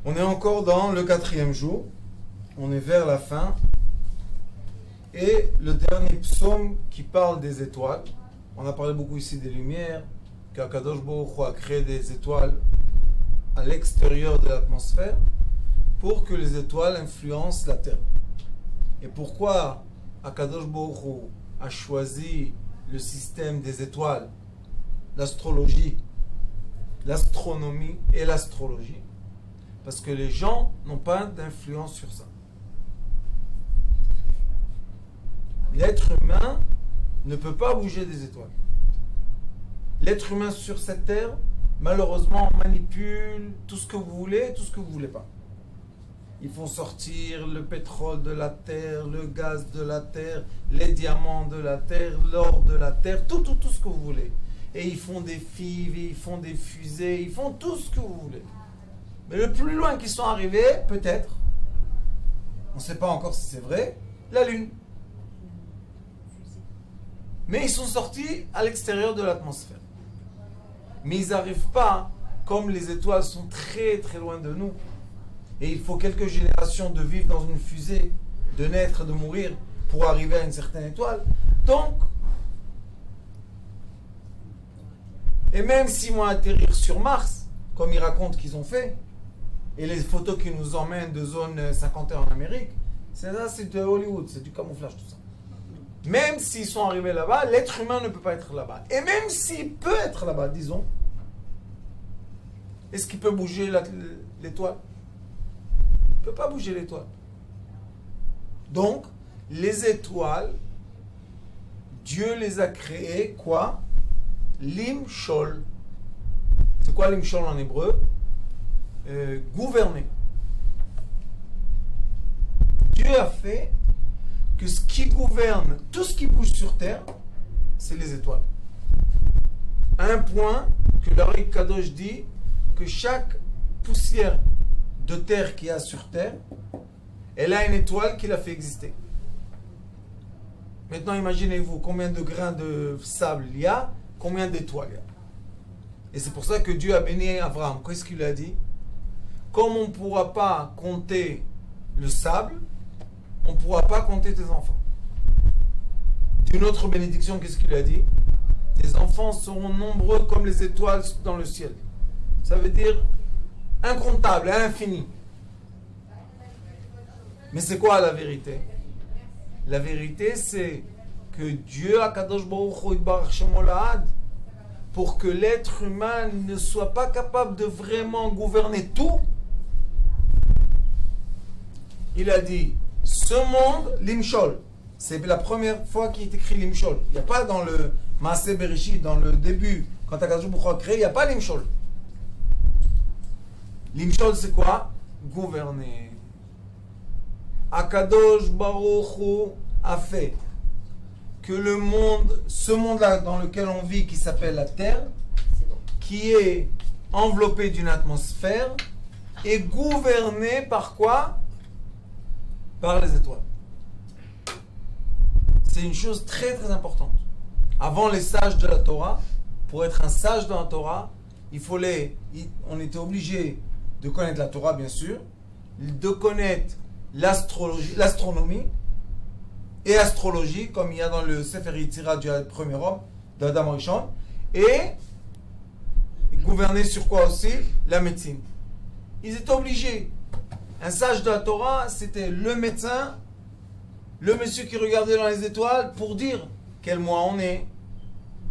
On est encore dans le 4e jour. On est vers la fin. Et le dernier psaume qui parle des étoiles. On a parlé beaucoup ici des lumières, qu'Akadosh Baruch Hu a créé des étoiles à l'extérieur de l'atmosphère pour que les étoiles influencent la Terre. Et pourquoi Akadosh Baruch Hu a choisi le système des étoiles, l'astrologie, l'astronomie et l'astrologie? Parce que les gens n'ont pas d'influence sur ça. L'être humain ne peut pas bouger des étoiles. L'être humain sur cette terre, malheureusement, manipule tout ce que vous voulez et tout ce que vous ne voulez pas. Ils font sortir le pétrole de la terre, le gaz de la terre, les diamants de la terre, l'or de la terre, tout ce que vous voulez. Et ils font des fives, ils font des fusées, ils font tout ce que vous voulez. Mais le plus loin qu'ils sont arrivés, peut-être, on ne sait pas encore si c'est vrai, la Lune. Mais ils sont sortis à l'extérieur de l'atmosphère. Mais ils n'arrivent pas, comme les étoiles sont très très loin de nous, et il faut quelques générations de vivre dans une fusée, de naître, de mourir, pour arriver à une certaine étoile. Donc, et même s'ils vont atterrir sur Mars, comme ils racontent qu'ils ont fait, et les photos qui nous emmènent de zone 51 en Amérique, c'est de Hollywood, c'est du camouflage tout ça. Même s'ils sont arrivés là-bas, l'être humain ne peut pas être là-bas. Et même s'il peut être là-bas, disons, est-ce qu'il peut bouger l'étoile? Il ne peut pas bouger l'étoile. Donc, les étoiles, Dieu les a créées, quoi? Limshol. C'est quoi limshol en hébreu? Gouverner. Dieu a fait que ce qui gouverne, tout ce qui bouge sur Terre, c'est les étoiles. À un point que l'Ari Kadosh dit que chaque poussière de terre qu'il y a sur Terre, elle a une étoile qui l'a fait exister. Maintenant, imaginez-vous combien de grains de sable il y a, combien d'étoiles il y a. Et c'est pour ça que Dieu a béni Abraham. Qu'est-ce qu'il a dit? Comme on ne pourra pas compter le sable, on ne pourra pas compter tes enfants. D'une autre bénédiction, qu'est-ce qu'il a dit? Tes enfants seront nombreux comme les étoiles dans le ciel. Ça veut dire incontable, infini. Mais c'est quoi la vérité? La vérité, c'est que Dieu, Akadosh Baruch Hu Yitbarach Shemo La'ad, pour que l'être humain ne soit pas capable de vraiment gouverner tout, il a dit, ce monde, Limshol, c'est la première fois qu'il est écrit Limshol. Il n'y a pas dans le Maaseh Bereshit, dans le début, quand Akadosh Baruch Hu a créé, il n'y a pas Limshol. Limshol, c'est quoi? Gouverner. Akadosh Baruch Hu a fait que le monde, ce monde-là dans lequel on vit, qui s'appelle la Terre, qui est enveloppé d'une atmosphère, est gouverné par quoi? Par les étoiles. C'est une chose très très importante. Avant les sages de la Torah, pour être un sage dans la Torah, on était obligé de connaître la Torah, bien sûr, de connaître l'astronomie et astrologie, comme il y a dans le Sefer Yetzira du premier homme, d'Adam Rishon, et gouverner sur quoi aussi? La médecine. Ils étaient obligés. Un sage de la Torah, c'était le médecin, le monsieur qui regardait dans les étoiles pour dire quel mois on est.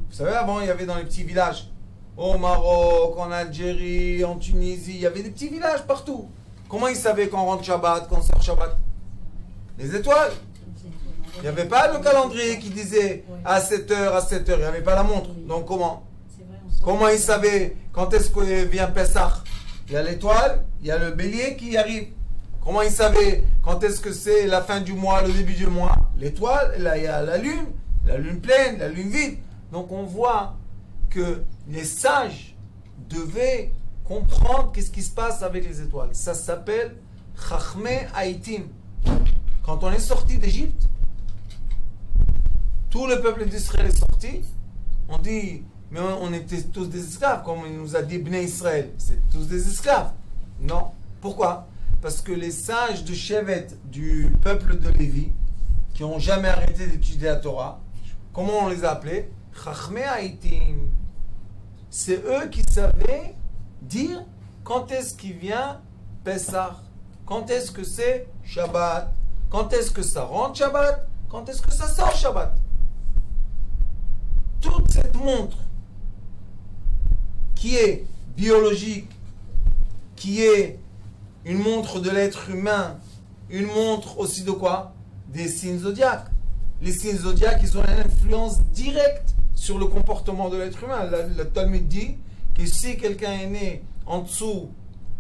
Vous savez, avant, il y avait dans les petits villages, au Maroc, en Algérie, en Tunisie, il y avait des petits villages partout. Comment ils savaient qu'on rentre Shabbat, qu'on sort Shabbat? Les étoiles. Il n'y avait pas le calendrier qui disait à 7h, à 7h, il n'y avait pas la montre. Donc comment? Comment ils savaient quand est-ce que vient Pessah? Il y a l'étoile, il y a le bélier qui arrive. Comment ils savaient quand est-ce que c'est la fin du mois, le début du mois? L'étoile, là il y a la lune pleine, la lune vide. Donc on voit que les sages devaient comprendre qu'est-ce qui se passe avec les étoiles. Ça s'appelle Chachmei Haïtim. Quand on est sorti d'Égypte, tout le peuple d'Israël est sorti. On dit, mais on était tous des esclaves, comme il nous a dit Bnei Israël. C'est tous des esclaves. Non. Pourquoi? Parce que les sages de Shevet du peuple de Lévi, qui n'ont jamais arrêté d'étudier la Torah, comment on les a appelés? Chachmei Haïtim. C'est eux qui savaient dire quand est-ce qu'il vient Pessah, quand est-ce que c'est Shabbat, quand est-ce que ça rentre Shabbat, quand est-ce que ça sort Shabbat. Toute cette montre qui est biologique, qui est une montre de l'être humain, une montre aussi de quoi? Des signes zodiaques. Les signes zodiaques, ils ont une influence directe sur le comportement de l'être humain. Le Talmud dit que si quelqu'un est né en dessous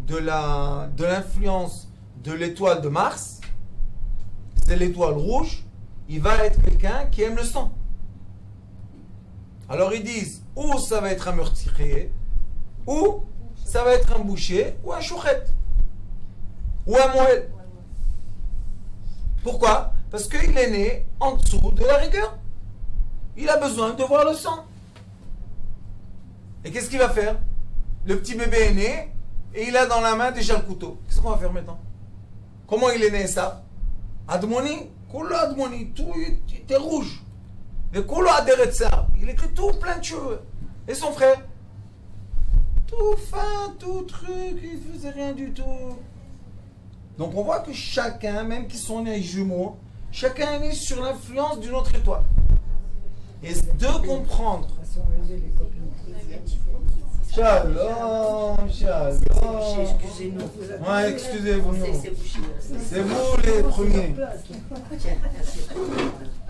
de l'influence de l'étoile de Mars, c'est l'étoile rouge, il va être quelqu'un qui aime le sang. Alors ils disent, ou ça va être un meurtrier, ou ça va être un boucher, ou un chouchet, ou un moël. Pourquoi? Parce qu'il est né en dessous de la rigueur. Il a besoin de voir le sang. Et qu'est-ce qu'il va faire? Le petit bébé est né et il a dans la main déjà le couteau. Qu'est-ce qu'on va faire maintenant? Comment il est né ça? Admoni, Kolo Admoni, tout était rouge. Le Kolo Aderetsa, il était tout plein de cheveux. Et son frère? Tout fin, tout truc, il faisait rien du tout. Donc on voit que chacun, même qui sont nés jumeaux, chacun est né sur l'influence d'une autre étoile. Et de comprendre. Shalom, shalom. Excusez-nous. Ouais, excusez-vous. C'est vous les premiers.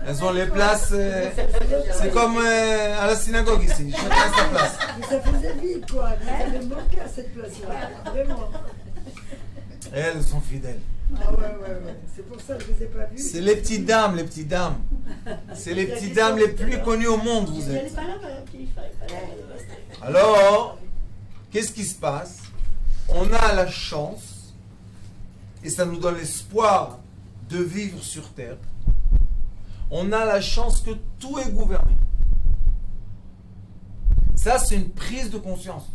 Elles ont les places. C'est comme à la synagogue ici. Chacun a sa place. Mais ça faisait vite, quoi. Vous avez manqué à cette place-là. Vraiment. Et elles sont fidèles. Ah ouais. C'est pour ça que je ne les ai pas vues. C'est les petites dames, les petites dames. C'est les petites dames les plus connues au monde, vous êtes. Alors, qu'est-ce qui se passe? On a la chance, et ça nous donne l'espoir de vivre sur terre. On a la chance que tout est gouverné. Ça, c'est une prise de conscience.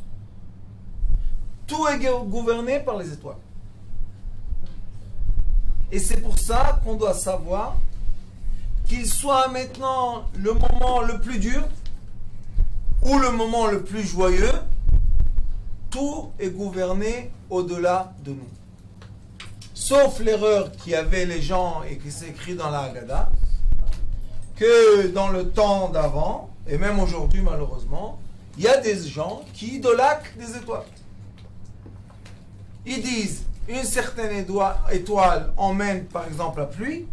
Tout est gouverné par les étoiles. Et c'est pour ça qu'on doit savoir qu'il soit maintenant le moment le plus dur ou le moment le plus joyeux, tout est gouverné au-delà de nous. Sauf l'erreur qu'il y avait les gens et qui s'est écrit dans la Haggadah, que dans le temps d'avant, et même aujourd'hui malheureusement, il y a des gens qui idolâtrent des étoiles. Ils disent une certaine étoile emmène par exemple la pluie.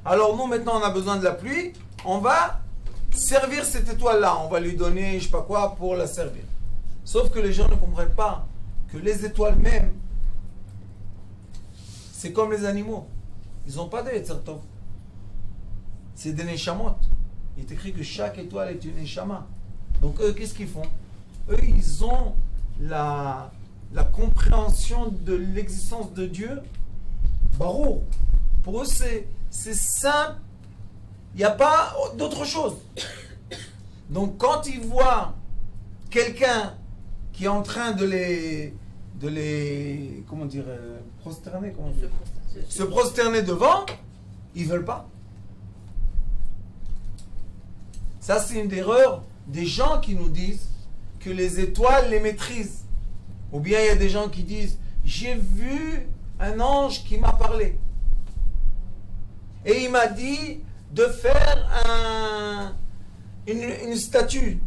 Alors nous maintenant on a besoin de la pluie, on va servir cette étoile-là, on va lui donner je sais pas quoi pour la servir. Sauf que les gens ne comprennent pas que les étoiles même, c'est comme les animaux. Ils n'ont pas de Yetzer Tov. C'est des Neshamot. Il est écrit que chaque étoile est une Neshama. Donc eux, qu'est-ce qu'ils font? Eux, ils ont la compréhension de l'existence de Dieu. Barou. Pour eux, c'est simple. Il n'y a pas d'autre chose. Donc quand ils voient quelqu'un qui est en train de les comment dire, prosterner, comment dire, se prosterner devant, ils ne veulent pas. Ça, c'est une erreur des gens qui nous disent que les étoiles les maîtrisent. Ou bien il y a des gens qui disent j'ai vu un ange qui m'a parlé. Et il m'a dit de faire une statue.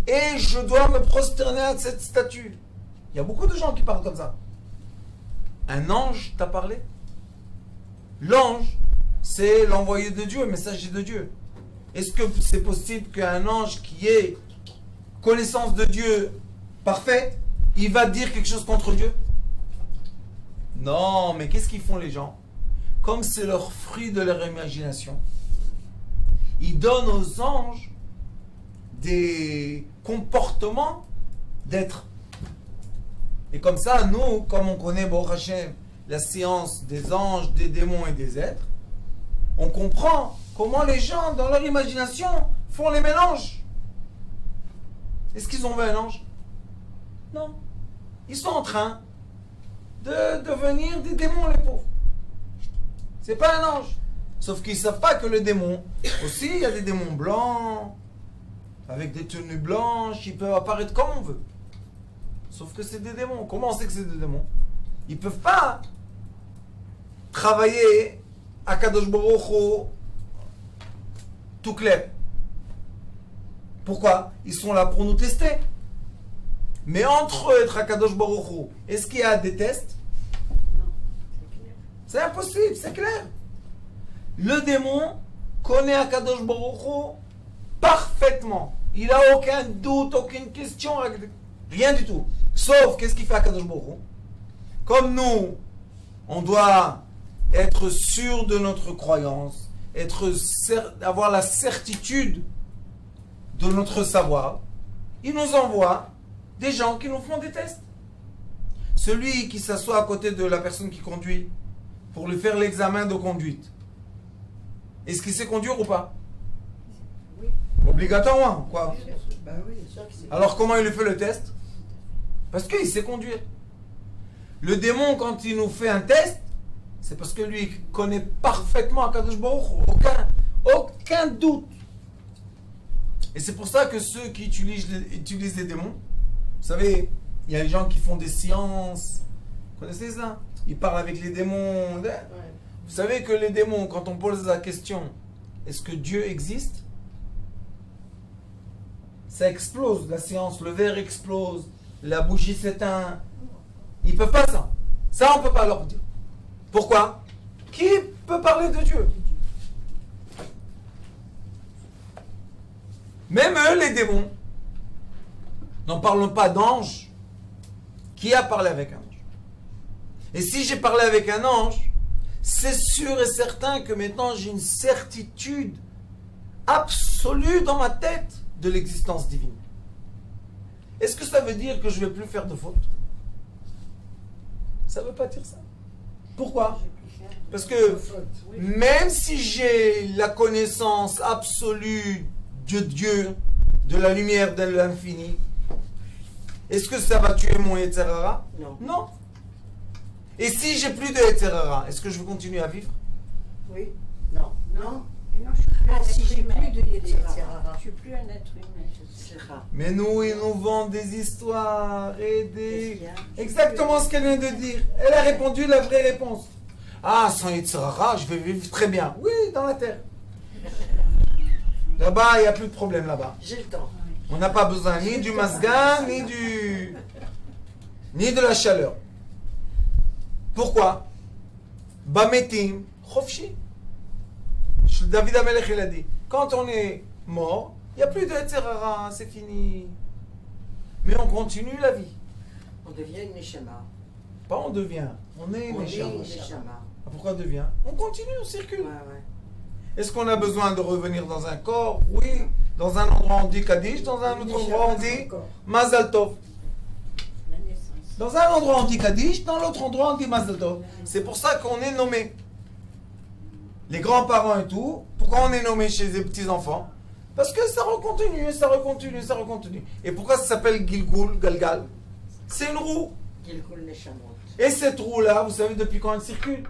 Et je dois me prosterner à cette statue. Il y a beaucoup de gens qui parlent comme ça. Un ange t'a parlé? L'ange, c'est l'envoyé de Dieu, le messager de Dieu. Est-ce que c'est possible qu'un ange qui ait connaissance de Dieu parfaite, il va dire quelque chose contre Dieu? Non, mais qu'est-ce qu'ils font les gens? Comme c'est leur fruit de leur imagination, ils donnent aux anges des comportements d'être. Et comme ça, nous, comme on connaît, Baruch Hashem, la science des anges, des démons et des êtres, on comprend comment les gens, dans leur imagination, font les mélanges. Est-ce qu'ils ont vu un ange? Non. Ils sont en train de devenir des démons, les pauvres. C'est pas un ange. Sauf qu'ils savent pas que le démon, aussi, il y a des démons blancs, avec des tenues blanches, ils peuvent apparaître comme on veut. Sauf que c'est des démons. Comment on sait que c'est des démons? Ils peuvent pas travailler à Kadosh Baruch Hu tout clair. Pourquoi? Ils sont là pour nous tester. Mais entre eux et Kadosh Baruch Hu, est-ce qu'il y a des tests? Non, c'est clair. C'est impossible, c'est clair. Le démon connaît Akadosh Baruch Hu parfaitement. Il n'a aucun doute, aucune question, rien du tout. Sauf, qu'est-ce qu'il fait Akadosh Baruch Hu? Comme nous, on doit être sûr de notre croyance, avoir la certitude de notre savoir, il nous envoie des gens qui nous font des tests. Celui qui s'assoit à côté de la personne qui conduit pour lui faire l'examen de conduite, est-ce qu'il sait conduire ou pas? Oui. Obligatoirement, quoi. Bah oui, bien sûr que c'est. Alors comment il lui fait le test? Parce qu'il sait conduire. Le démon, quand il nous fait un test, c'est parce que lui il connaît parfaitement Akadosh Baruch Hu, aucun doute. Et c'est pour ça que ceux qui utilisent les démons, vous savez, il y a des gens qui font des sciences, vous connaissez ça? Ils parlent avec les démons. Ouais. Vous savez que les démons, quand on pose la question, est-ce que Dieu existe? Ça explose, la science, le verre explose, la bougie s'éteint. Ils ne peuvent pas ça. Ça, on ne peut pas leur dire. Pourquoi? Qui peut parler de Dieu? Même eux, les démons, n'en parlons pas d'ange. Qui a parlé avec un ange? Et si j'ai parlé avec un ange, c'est sûr et certain que maintenant j'ai une certitude absolue dans ma tête de l'existence divine. Est-ce que ça veut dire que je ne vais plus faire de fautes? Ça ne veut pas dire ça. Pourquoi? Parce que même si j'ai la connaissance absolue de Dieu, de la lumière de l'infini, est-ce que ça va tuer mon Yetzer Hara? Non. Non. Et si j'ai plus de Yetzer Hara, est-ce que je vais continuer à vivre? Oui. Non. Non. Et non, je suis plus un Ah, si être j'ai humain. plus de Yetzer Hara. Je suis plus un être humain. C'est rare. Mais nous, ils nous vendent des histoires et des... Qu'est-ce qu'il y a? Exactement ce qu'elle vient de dire. Elle a répondu la vraie réponse. Ah, sans Yetzer Hara, je vais vivre très bien. Oui, dans la terre. Là-bas, il n'y a plus de problème là-bas. J'ai le temps. On n'a pas besoin ni du masgan, ni de la chaleur. Pourquoi? Bametim, chofshi. David Amelech, il a dit, quand on est mort, il n'y a plus de Yetzer Hara, c'est fini. Mais on continue la vie. On devient une neshama. Pas on devient, on est On est méchant. une neshama. Pourquoi on devient? On continue, on circule. Ouais, ouais. Est-ce qu'on a besoin de revenir dans un corps? Oui. Dans un endroit on dit Kaddish, dans un autre endroit on dit Mazal Tov. La naissance. Dans un endroit on dit Kaddish, dans l'autre endroit on dit Mazal Tov. C'est pour ça qu'on est nommé. Les grands-parents et tout, pourquoi on est nommé chez les petits-enfants? Parce que ça recontinue, ça recontinue, ça recontinue. Et pourquoi ça s'appelle Gilgul, Galgal? C'est une roue. Gilgul neshamot. Et cette roue-là, vous savez depuis quand elle circule?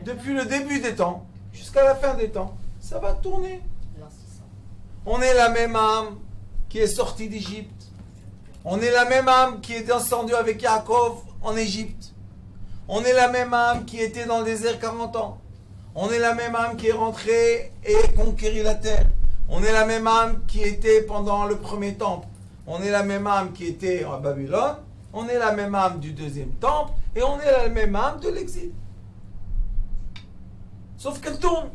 Depuis le début des temps jusqu'à la fin des temps. Ça va tourner. On est la même âme qui est sortie d'Égypte. On est la même âme qui est descendue avec Yaakov en Égypte. On est la même âme qui était dans le désert 40 ans. On est la même âme qui est rentrée et conquérit la terre. On est la même âme qui était pendant le premier temple. On est la même âme qui était à Babylone. On est la même âme du deuxième temple. Et on est la même âme de l'exil. Sauf qu'elle tourne.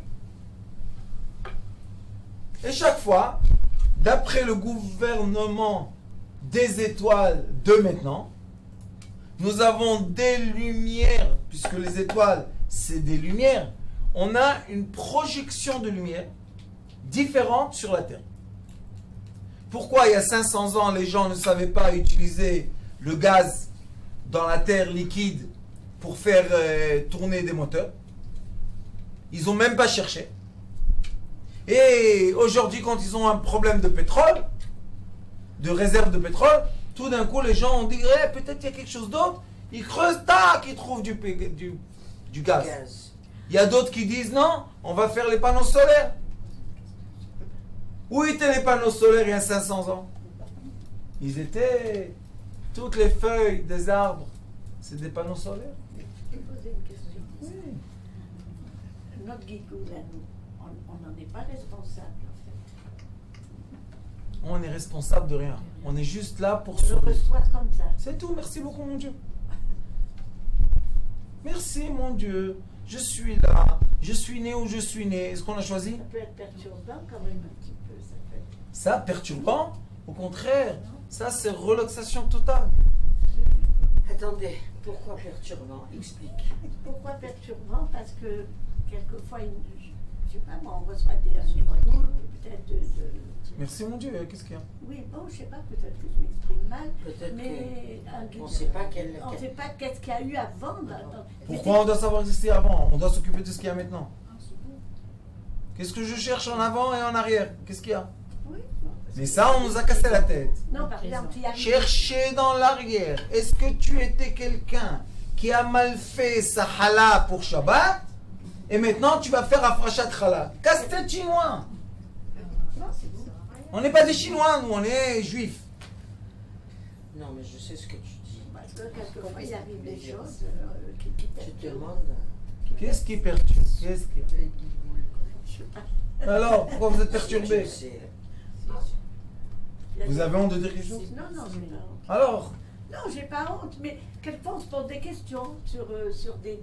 Et chaque fois, d'après le gouvernement des étoiles de maintenant, nous avons des lumières, puisque les étoiles, c'est des lumières. On a une projection de lumière différente sur la Terre. Pourquoi il y a 500 ans, les gens ne savaient pas utiliser le gaz dans la Terre liquide pour faire tourner des moteurs? Ils n'ont même pas cherché. Et aujourd'hui, quand ils ont un problème de pétrole, de réserve de pétrole, tout d'un coup, les gens ont dit, peut-être il y a quelque chose d'autre. Ils creusent, tac, ils trouvent du gaz. Gaz. Il y a d'autres qui disent non, on va faire les panneaux solaires. Où étaient les panneaux solaires il y a 500 ans? Ils étaient... Toutes les feuilles des arbres, c'est des panneaux solaires. Je vais poser une question. Oui. Notre guigoule à nous, on n'en est pas responsable en fait. On est responsable de rien. On est juste là pour On le survivre. reçoit comme ça. C'est tout. Merci beaucoup, mon Dieu. Merci, mon Dieu. Je suis là. Je suis né où je suis né. Est-ce qu'on a choisi? Ça peut être perturbant quand même un petit peu. Ça peut être... Ça, perturbant? Au contraire. Ça, c'est relaxation totale. Attendez, pourquoi perturbant? Explique. Pourquoi perturbant? Parce que quelquefois, je sais pas moi, on reçoit des guigoules, peut-être de... Merci, mon Dieu. Qu'est-ce qu'il y a? Oui, bon, je sais pas, peut-être que je m'exprime mal, Peut-être mais on ne sait pas quel... on ne sait pas qu'est-ce qu'il y a eu avant. Pourquoi on doit savoir exister avant? On doit s'occuper de ce qu'il y a maintenant. Qu'est-ce que je cherche en avant et en arrière? Qu'est-ce qu'il y a? Oui. Mais ça, on nous a cassé la tête. Non, par exemple, il y a... Chercher dans l'arrière. Est-ce que tu étais quelqu'un qui a mal fait sa hala pour Shabbat et maintenant tu vas faire Afrashat Chala? Casse-tête chinois. On n'est pas des Chinois, nous, on est juifs. Non, mais je sais ce que tu dis. Parce que quelquefois, il arrive des choses qui Tu te perturbent. demandes... Qu'est-ce qui perturbe? Qu'est-ce qui... Les guigoules. Je sais pas. Alors, pourquoi vous êtes Je perturbé? sais. Il y a Vous des- avez honte de dire quelque chose? Non, non, j'ai pas honte. Alors, Non, j'ai pas honte, mais quelquefois on se pose des questions sur des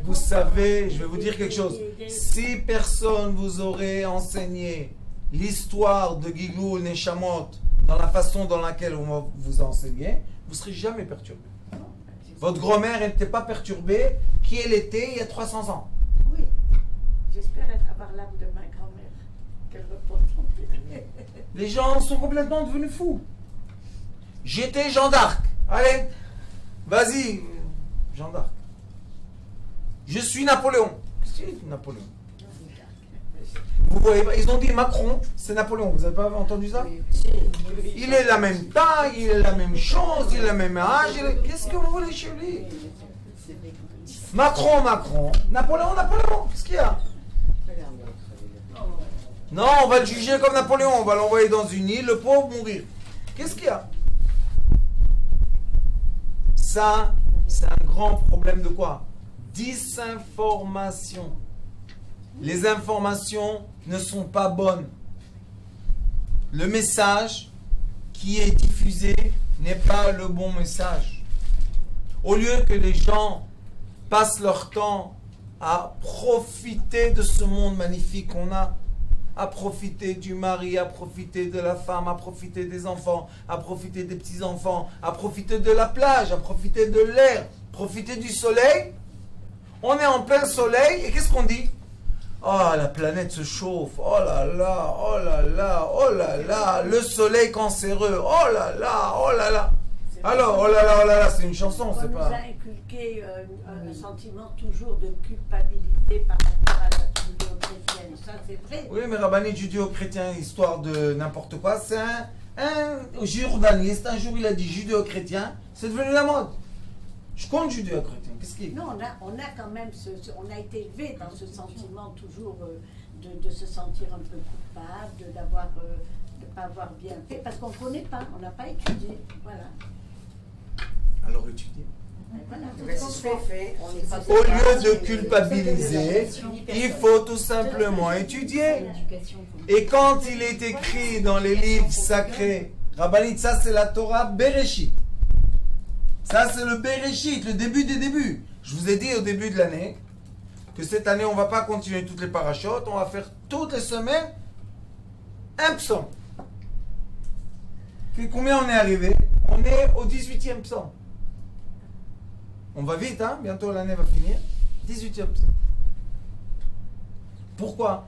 vous savez, je vais vous dire quelque chose. Si personne vous aurait enseigné l'histoire de Giloul Neshamot dans la façon dans laquelle on vous a enseigné, vous ne serez jamais perturbé. Votre grand-mère n'était pas perturbée qui elle était il y a 300 ans. Oui, j'espère avoir l'âme de ma grand-mère, qu'elle repose en paix. Les gens sont complètement devenus fous. J'étais Jeanne d'Arc. Allez, vas-y, Jeanne d'Arc. Je suis Napoléon. Qu'est-ce que c'est Napoléon? Vous voyez pas, ils ont dit Macron, c'est Napoléon. Vous n'avez pas entendu ça? Il est la même taille, il est la même chose, il est le même âge. Qu'est-ce que vous voulez chez lui? Macron, Macron. Napoléon, Napoléon. Qu'est-ce qu'il y a? Non, on va le juger comme Napoléon. On va l'envoyer dans une île, le pauvre mourir. Qu'est-ce qu'il y a? Ça, c'est un grand problème de quoi? Disinformation. Les informations ne sont pas bonnes. Le message qui est diffusé n'est pas le bon message. Au lieu que les gens passent leur temps à profiter de ce monde magnifique qu'on a, à profiter du mari, à profiter de la femme, à profiter des enfants, à profiter des petits-enfants, à profiter de la plage, à profiter de l'air, profiter du soleil. On est en plein soleil et qu'est-ce qu'on dit? Oh, la planète se chauffe, oh là là, oh là là, oh là là, le soleil cancéreux, oh là là, oh là là. Alors, oh là là, c'est une chanson, On c'est nous pas... a inculqué un sentiment toujours de culpabilité par rapport à la judéo-chrétienne. Ça, c'est vrai. Oui, mais rabbinite judéo-chrétien, histoire de n'importe quoi, c'est un journaliste, un jour il a dit judéo-chrétien, c'est devenu la mode. Je compte judéo-chrétien, qu'est-ce qu'il y a? Non, on a quand même, on a été élevé dans ce sentiment toujours de se sentir un peu coupable, de ne pas avoir bien fait, parce qu'on ne connaît pas, on n'a pas étudié. Voilà. Alors étudiez. Et voilà, tout Mais ce qu'on si fait. fait, on n'est pas... Au lieu de culpabiliser, il faut tout simplement étudier. Et quand il est écrit dans les livres sacrés, Rabbanit, ça c'est la Torah Bereshit. Ça c'est le Bereshit, le début des débuts. Je vous ai dit au début de l'année que cette année on ne va pas continuer toutes les parachutes, on va faire toutes les semaines un psaume. Et combien on est arrivé? On est au 18e psaume. On va vite, hein? Bientôt l'année va finir. 18e psaume. Pourquoi?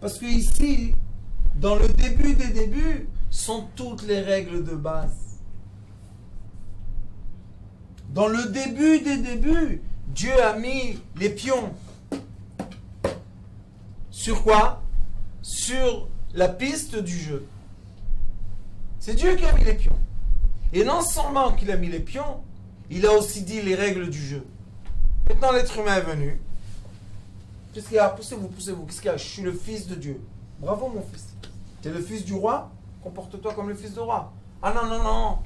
Parce que ici, dans le début des débuts, sont toutes les règles de base. Dans le début des débuts, Dieu a mis les pions. Sur quoi? Sur la piste du jeu. C'est Dieu qui a mis les pions. Et non seulement qu'il a mis les pions, il a aussi dit les règles du jeu. Maintenant, l'être humain est venu. Qu'est-ce qu'il y a? Poussez-vous, poussez-vous. Qu'est-ce qu'il y a? Je suis le fils de Dieu. Bravo, mon fils. Tu es le fils du roi? Comporte-toi comme le fils du roi. Ah non, non, non.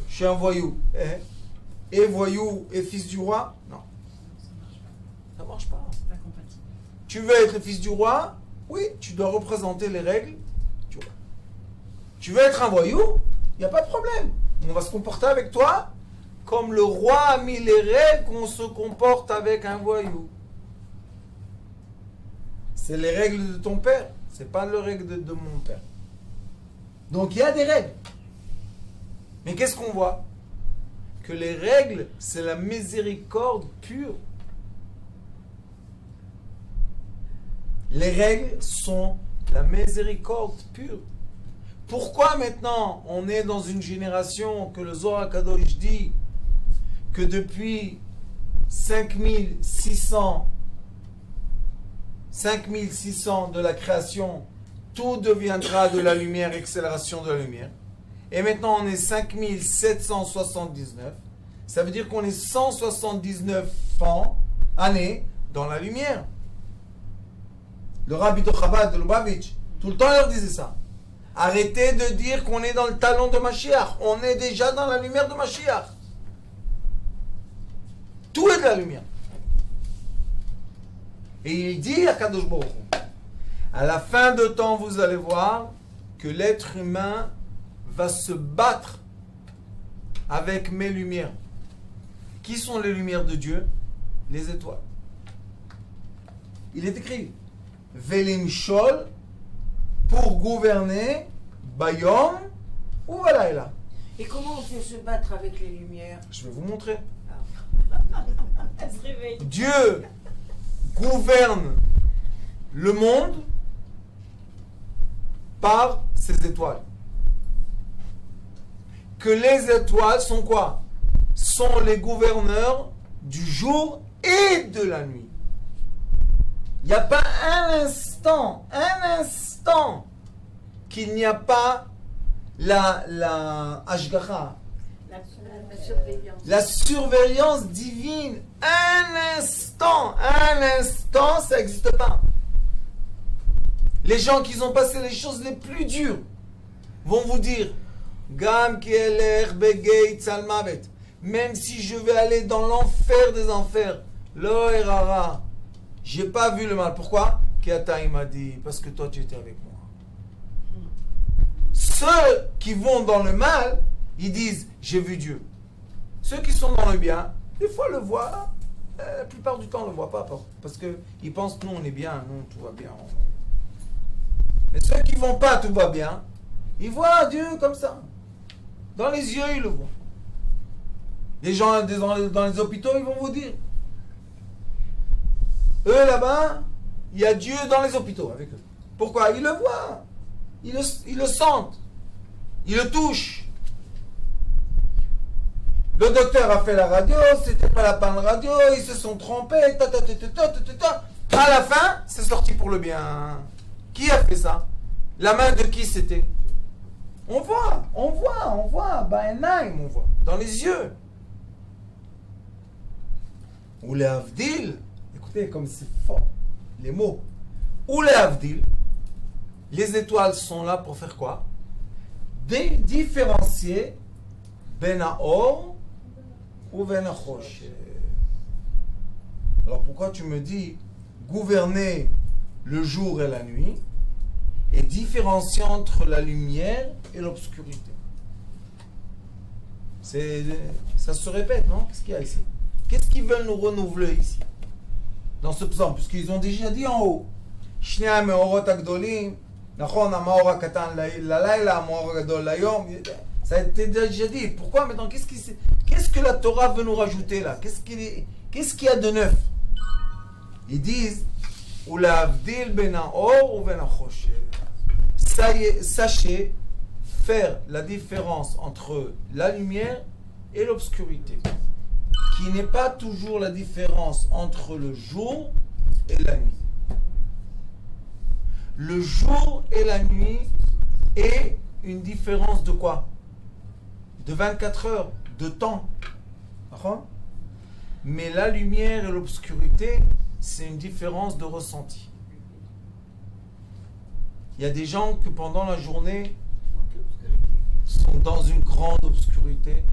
Je suis un voyou. Et voyou et fils du roi? Non. Ça marche pas. C'est pas compatible. Tu veux être le fils du roi? Oui, tu dois représenter les règles du roi. Tu veux être un voyou? Il n'y a pas de problème. On va se comporter avec toi comme le roi a mis les règles qu'on se comporte avec un voyou. C'est les règles de ton père. C'est pas les règles de mon père. Donc il y a des règles. Mais qu'est-ce qu'on voit? Que les règles, c'est la miséricorde pure. Les règles sont la miséricorde pure. Pourquoi maintenant on est dans une génération que le Zohar Kadosh dit que depuis 5600 de la création, tout deviendra de la lumière, accélération de la lumière. Et maintenant on est 5779. Ça veut dire qu'on est 179 années dans la lumière. Le rabbi de Chabad de Lubavitch, tout le temps il leur disait ça. Arrêtez de dire qu'on est dans le talon de Mashiach. On est déjà dans la lumière de Mashiach. Tout est de la lumière. Et il dit à Kadosh Baruch Hu, à la fin de temps, vous allez voir que l'être humain va se battre avec mes lumières. Qui sont les lumières de Dieu? Les étoiles. Il est écrit Velim Shol, pour gouverner Bayom ou Valaïla. Et comment on fait se battre avec les lumières? Je vais vous montrer. Elle se réveille. Dieu gouverne le monde par ses étoiles. Que les étoiles sont quoi? Sont les gouverneurs du jour et de la nuit. Il n'y a pas un instant qu'il n'y a pas la Ashgacha, La surveillance. la surveillance divine. Un instant, ça n'existe pas. Les gens qui ont passé les choses les plus dures vont vous dire Gam Kieler Begeit Salmavet, même si je vais aller dans l'enfer des enfers, Lo Erara, j'ai pas vu le mal. Pourquoi? Kiata il m'a dit, parce que toi tu étais avec moi. Ceux qui vont dans le mal, ils disent j'ai vu Dieu. Ceux qui sont dans le bien, des fois le voient, la plupart du temps on ne le voit pas, parce qu'ils pensent nous on est bien, nous tout va bien. Mais ceux qui ne vont pas tout va bien, ils voient Dieu comme ça. Dans les yeux ils le voient. Les gens dans les hôpitaux ils vont vous dire. Eux là-bas, il y a Dieu dans les hôpitaux avec eux. Pourquoi? Ils le voient. Ils le sentent. Ils le touchent. Le docteur a fait la radio, c'était pas la panne radio, ils se sont trompés, à la fin, c'est sorti pour le bien. Qui a fait ça? La main de qui c'était? On voit, Baenaim, on voit, dans les yeux. Ou les Avdil, écoutez comme c'est fort, les mots. Ou les Avdil, les étoiles sont là pour faire quoi? Différencier Ben Haor ou Ben Achosh. Alors pourquoi tu me dis gouverner le jour et la nuit et différencier entre la lumière et l'obscurité? Ça se répète, non? Qu'est-ce qu'il y a ici? Qu'est-ce qu'ils veulent nous renouveler ici? Dans ce psaume, puisqu'ils ont déjà dit en haut. Shnei meorot agdolim, nachon hamaor hakatan lalayla, hamaor hagadol layom. Ça a été déjà dit. Pourquoi maintenant? Qu'est-ce que la Torah veut nous rajouter là? Qu'est-ce qu'il y a de neuf? Ils disent Ulavdil ben haor ou ben achosh. Sachez faire la différence entre la lumière et l'obscurité, qui n'est pas toujours la différence entre le jour et la nuit. Le jour et la nuit est une différence de quoi? De 24 heures de temps. D'accord? Mais la lumière et l'obscurité, c'est une différence de ressenti. Il y a des gens que pendant la journée sont dans une grande obscurité.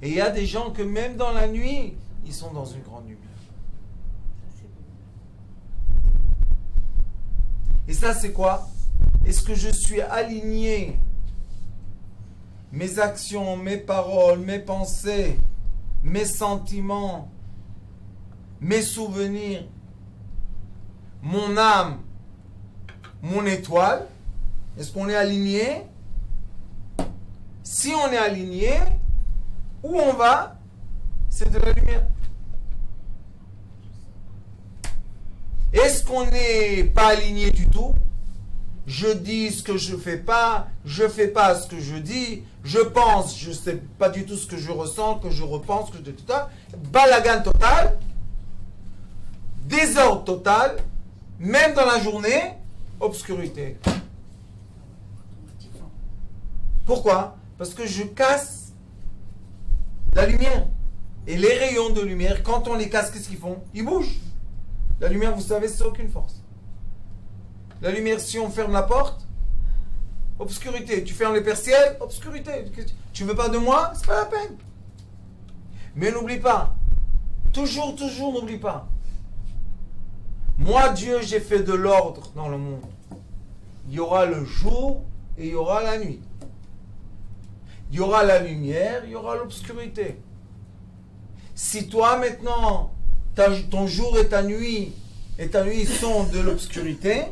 Et il y a des gens que même dans la nuit, ils sont dans une grande lumière. Et ça, c'est quoi? Est-ce que je suis aligné? Mes actions, mes paroles, mes pensées, mes sentiments, mes souvenirs, mon âme, mon étoile, est-ce qu'on est aligné? Si on est aligné, où on va? C'est de la lumière. Est-ce qu'on n'est pas aligné du tout? Je dis ce que je fais pas ce que je dis, je pense, je sais pas du tout ce que je ressens, que je repense, que je dis tout ça. Balagan total, désordre total, même dans la journée, obscurité. Pourquoi? Parce que je casse la lumière. Et les rayons de lumière, quand on les casse, qu'est-ce qu'ils font? Ils bougent. La lumière, vous savez, c'est aucune force. La lumière, si on ferme la porte, obscurité. Tu fermes les persiennes, obscurité. Tu veux pas de moi? C'est pas la peine. Mais n'oublie pas. Toujours, n'oublie pas. Moi, Dieu, j'ai fait de l'ordre dans le monde. Il y aura le jour et il y aura la nuit. Il y aura la lumière, il y aura l'obscurité. Si toi, maintenant, ton jour et ta nuit sont de l'obscurité,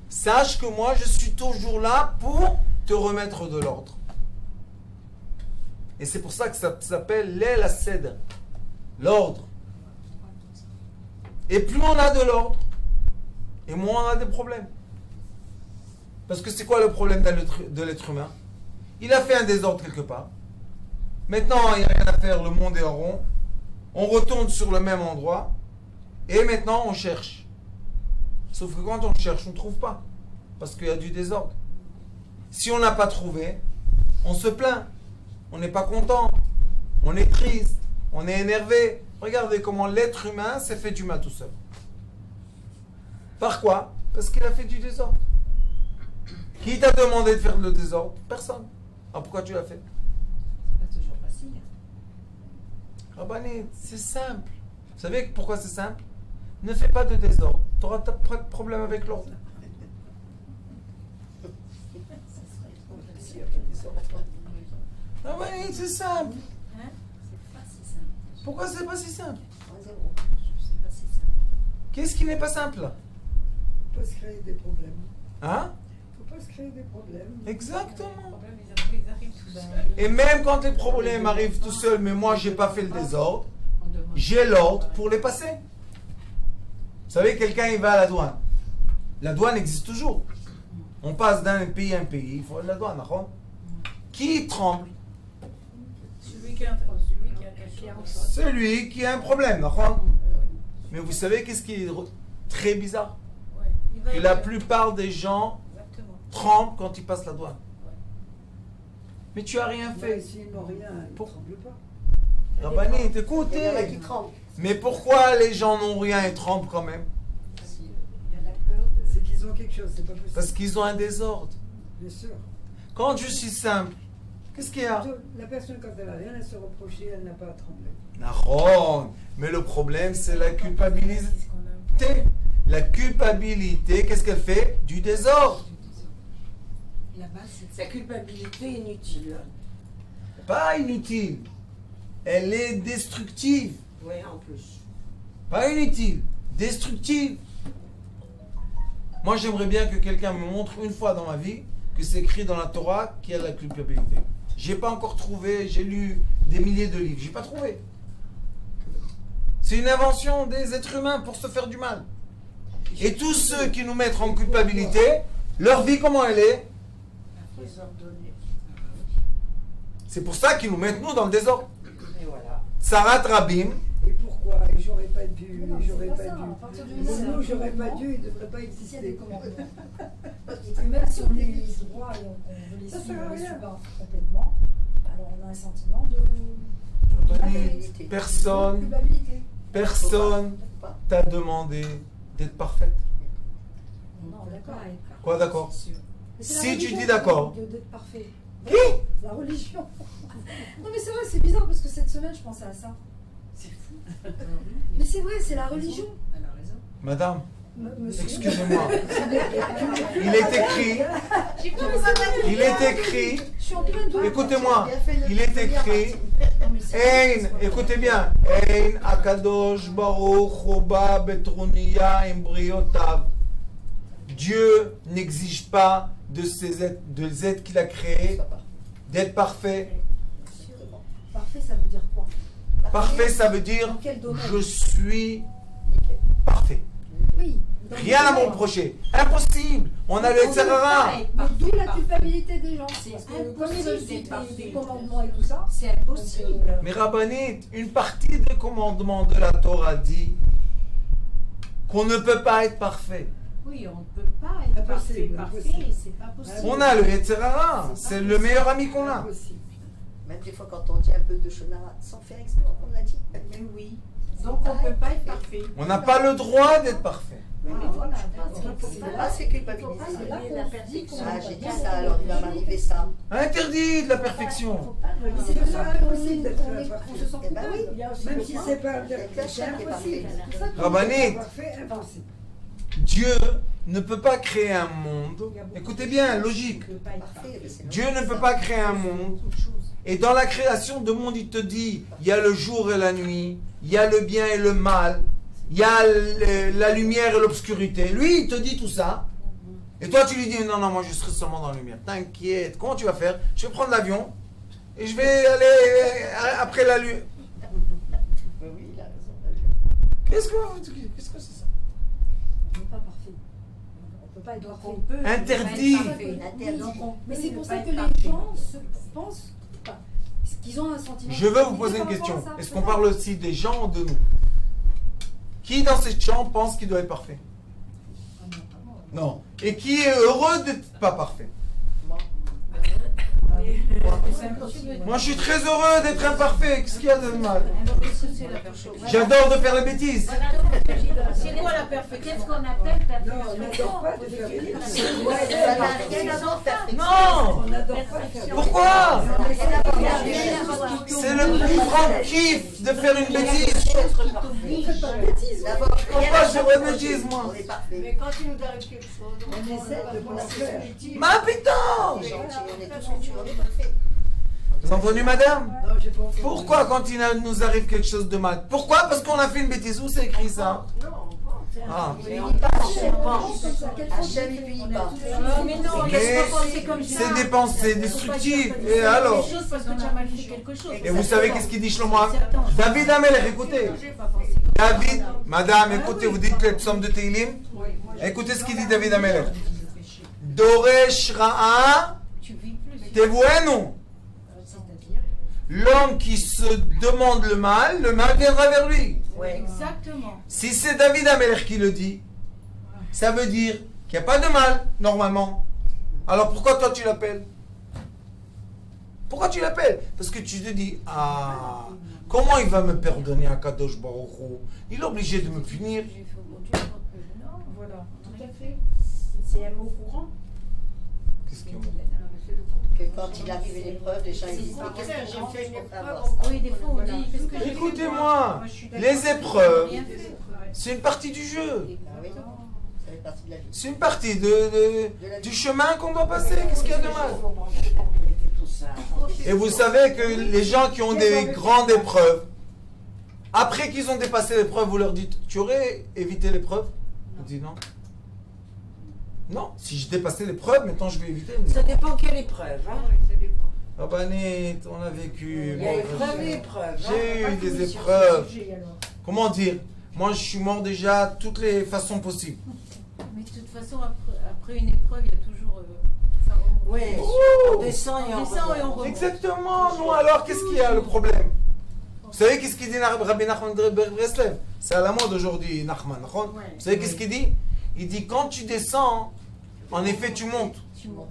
sache que moi, je suis toujours là pour te remettre de l'ordre. Et c'est pour ça que ça s'appelle l'El Ased, l'ordre. Et plus on a de l'ordre, et moins on a des problèmes. Parce que c'est quoi le problème de l'être humain? Il a fait un désordre quelque part. Maintenant, il n'y a rien à faire, le monde est en rond. On retourne sur le même endroit. Et maintenant, on cherche. Sauf que quand on cherche, on ne trouve pas. Parce qu'il y a du désordre. Si on n'a pas trouvé, on se plaint. On n'est pas content. On est triste. On est énervé. Regardez comment l'être humain s'est fait du mal tout seul. Par quoi? Parce qu'il a fait du désordre. Qui t'a demandé de faire le désordre? Personne. Alors pourquoi tu l'as fait? C'est pas toujours facile. Rabbané, c'est simple. Vous savez pourquoi c'est simple? Ne fais pas de désordre. Tu n'auras pas de problème avec l'ordre. Rabbané, c'est simple. Hein? C'est pas si simple. Pourquoi c'est pas si simple? C'est pas si simple. Qu'est-ce qui n'est pas simple là? Faut pas se créer des problèmes. Hein? Faut pas se créer des problèmes. Exactement. Les problèmes, ils arrivent tout seuls. Et même quand les problèmes arrivent tout seuls, mais moi j'ai pas fait le désordre, j'ai l'ordre pour les passer. Vous savez, quelqu'un il va à la douane. La douane existe toujours. On passe d'un pays à un pays, il faut la douane, d'accord? Qui tremble? Celui qui a quelque chose. Celui qui a un problème, d'accord? Mais vous savez qu'est-ce qui est très bizarre? Que la plupart des gens tremblent quand ils passent la douane. Mais tu as rien Mais fait. s'ils n'ont rien, ils ne Pour- tremblent pas. Rabbané, Il y en a écoutez. qui tremblent. Mais pourquoi les gens n'ont rien et tremblent quand même? Il y en a peur. C'est qu'ils ont quelque chose, c'est pas possible. Parce qu'ils ont un désordre. Bien sûr. Quand je suis simple, qu'est-ce qu'il y a? La personne, quand elle n'a rien à se reprocher, elle n'a pas à trembler. Nahon. Mais le problème, c'est la culpabilité. La culpabilité, qu'est-ce qu'elle fait? Du désordre. La base, c'est Sa culpabilité est inutile. Pas inutile. Elle est destructive. Oui, en plus. Pas inutile. Destructive. Moi, j'aimerais bien que quelqu'un me montre une fois dans ma vie que c'est écrit dans la Torah qu'il y a la culpabilité. J'ai pas encore trouvé, j'ai lu des milliers de livres, j'ai pas trouvé. C'est une invention des êtres humains pour se faire du mal. Et tous ceux qui nous mettent en culpabilité, leur vie comment elle est? Désordonné. C'est pour ça qu'ils nous mettent nous dans le désordre. Et voilà. Sarat Rabim, Et pourquoi? Et j'aurais pas dû, Non, j'aurais c'est pas ça. dû. À partir du Le moment mot où j'aurais pas commandement, dû, il ne devrait pas s'il y a des exister. commandements. Et que même si on les droits et on veut les Ça suivre, sert à on les rien. suit pas complètement, alors on a un sentiment de Personne, Culpabilité. personne t'a demandé d'être parfaite. Non, d'accord. Quoi, d'accord? Mais c'est la Si tu religion dis d'accord. d'être parfait. Qui? La religion. Non mais c'est vrai, c'est bizarre parce que cette semaine je pensais à ça. C'est fou. Mais c'est vrai, c'est la religion. Elle a raison. Madame, Monsieur. excusez-moi. Il est écrit, il est écrit, Je suis en plein doute. écoutez-moi, il est écrit, Ein, écoutez bien, Ein Akadosh Baruch Hoba Betruniya Imbriotav. Dieu n'exige pas de ces êtres, des êtres qu'il a créés d'être parfait. Parfait, ça veut dire quoi? Parfait, ça veut dire Dans quel domaine? je suis parfait. Oui. dans Rien le à domaine. m'en reprocher. Impossible. On a le etc. Mais d'où la culpabilité des gens. C'est Parce que comme impossible ils veulent d'être suivre parfait. les commandements et tout ça. C'est impossible. Mais Rabbanit, une partie des commandements de la Torah dit qu'on ne peut pas être parfait. Oui, on ne peut pas être parfait, Impossible, parfait, impossible. c'est pas possible. On a le etc. C'est le meilleur ami qu'on a. Impossible. Même des fois, quand on dit un peu de shonara, sans faire exprès, on l'a dit. Mais oui. Donc on ne peut pas être parfait. On n'a pas le droit d'être parfait. Oui, mais voilà, Il ne faut pas se culpabiliser. C'est là qu'on la se dit qu'on Ah, est j'ai dit pas ça, alors il va m'arriver ça. Interdit de la perfection. Mais c'est pour ça qu'on se sent Eh ben oui. coupable. Même si c'est pas Il y a qu'un c'est chien qui est impossible. parfait. C'est pour ça qu'on- Rabbanit, Parfait, impossible. Dieu ne peut pas créer un monde. Écoutez bien, logique. Parfait, mais c'est Dieu ne peut pas créer un monde. Et dans la création de monde, il te dit, il y a le jour et la nuit, il y a le bien et le mal, il y a la lumière et l'obscurité. Lui, il te dit tout ça. Et toi, tu lui dis, non, non, moi, je serai seulement dans la lumière. T'inquiète, comment tu vas faire? Je vais prendre l'avion et je vais aller après la lumière. Oui, oui, il a raison. Qu'est-ce que c'est ça? On n'est pas parfait. On ne peut pas être Donc parfait. on peut. Interdit. être parfait. Interdit. Donc, on Mais peut c'est ne pour pas ça être que les parfait. gens pensent qu'ils ont un sentiment. Je veux vous de poser une culpabilité question. par rapport à ça. Est-ce qu'on parle aussi des gens ou de nous? Qui dans cette chambre pense qu'il doit être parfait? Non. Et qui est heureux d'être pas parfait? Moi, C'est impossible. Moi, je suis très heureux d'être imparfait. Qu'est-ce qu'il y a de mal? C'est la perfection. J'adore de faire les bêtises. C'est quoi la perfection? Qu'est-ce qu'on appelle Non, on perfection? n'adore pas de faire des bêtises. ça n'a rien à voir perfection. Non. On n'adore pas faire des Pourquoi? C'est C'est le plus grand kiff de faire une bêtise. D'abord, Pourquoi je fais une bêtise, moi? on est parfait. Mais quand il nous arrive quelque chose, On essaie de pas en faire. Ma putain! On est gentil, on est tous gentils, on est parfait. Vous avez entendu, madame? Non, j'ai pas entendu. Pourquoi quand il nous arrive quelque chose de mal? Pourquoi? Parce qu'on a fait une bêtise. Où c'est écrit ça? Ah. Mais on pense, on pense. Quelle faute Hachem, j'ai il fait? punit On a pas. tous fait. Mais non, Mais laisse pas penser comme ça. c'est des pensées destructives. Et alors? Des choses parce que tu as mal fait quelque chose. Et vous savez qu'est-ce qu'il dit Shlomo? David Amelech, écoutez. David, madame, écoutez, vous dites le psaume de Teilim. Écoutez ce qu'il dit David Amelech. Doresh Ra'a Tu vis plus. Tevuenu. L'homme qui se demande le mal viendra vers lui. Ouais. Exactement. Si c'est David Amelech qui le dit, ça veut dire qu'il n'y a pas de mal, normalement. Alors pourquoi toi tu l'appelles? Pourquoi tu l'appelles? Parce que tu te dis, ah, comment il va me pardonner à Kadosh Baruch Hu? Il est obligé de me punir. J'ai fait au bon Dieu, non, voilà, tout à fait. C'est un mot courant. Qu'est-ce qu'il y a? Que quand il arrive une épreuve, les gens ils disent, mais qu'est-ce que J'ai fait une pour avoir épreuve. ça? Oui, des fois on dit, qu'est-ce que j'ai fait? Écoutez-moi, Je suis d'accord. les épreuves, Rien fait. c'est une partie du jeu. Ah oui, ça fait partie de la vie. C'est une partie du chemin qu'on doit passer. Qu'est-ce qu'il y a de mal? Et vous savez que les gens qui ont des grandes épreuves, après qu'ils ont dépassé l'épreuve, vous leur dites, tu aurais évité l'épreuve? Ils disent non. Non, si je dépassais l'épreuve, maintenant je vais éviter. Ça dépend quelle épreuve. Hein. Ah bah net, on a vécu. Il y a bon, épreuve et épreuve. hein. j'ai eu des épreuves. Comment dire? Moi, je suis mort déjà de toutes les façons possibles. Mais de toute façon, après une épreuve, il y a toujours. Ça remonte. Oui, Ouh. on descend et on remonte. Exactement. Non, alors qu'est-ce qu'il y a le problème? Vous savez qu'est-ce qu'il dit Rabbi Nachman de Breslev? C'est à la mode aujourd'hui, Nachman. Vous savez qu'est-ce qu'il dit? Il dit quand tu descends, en effet, tu montes. Tu montes.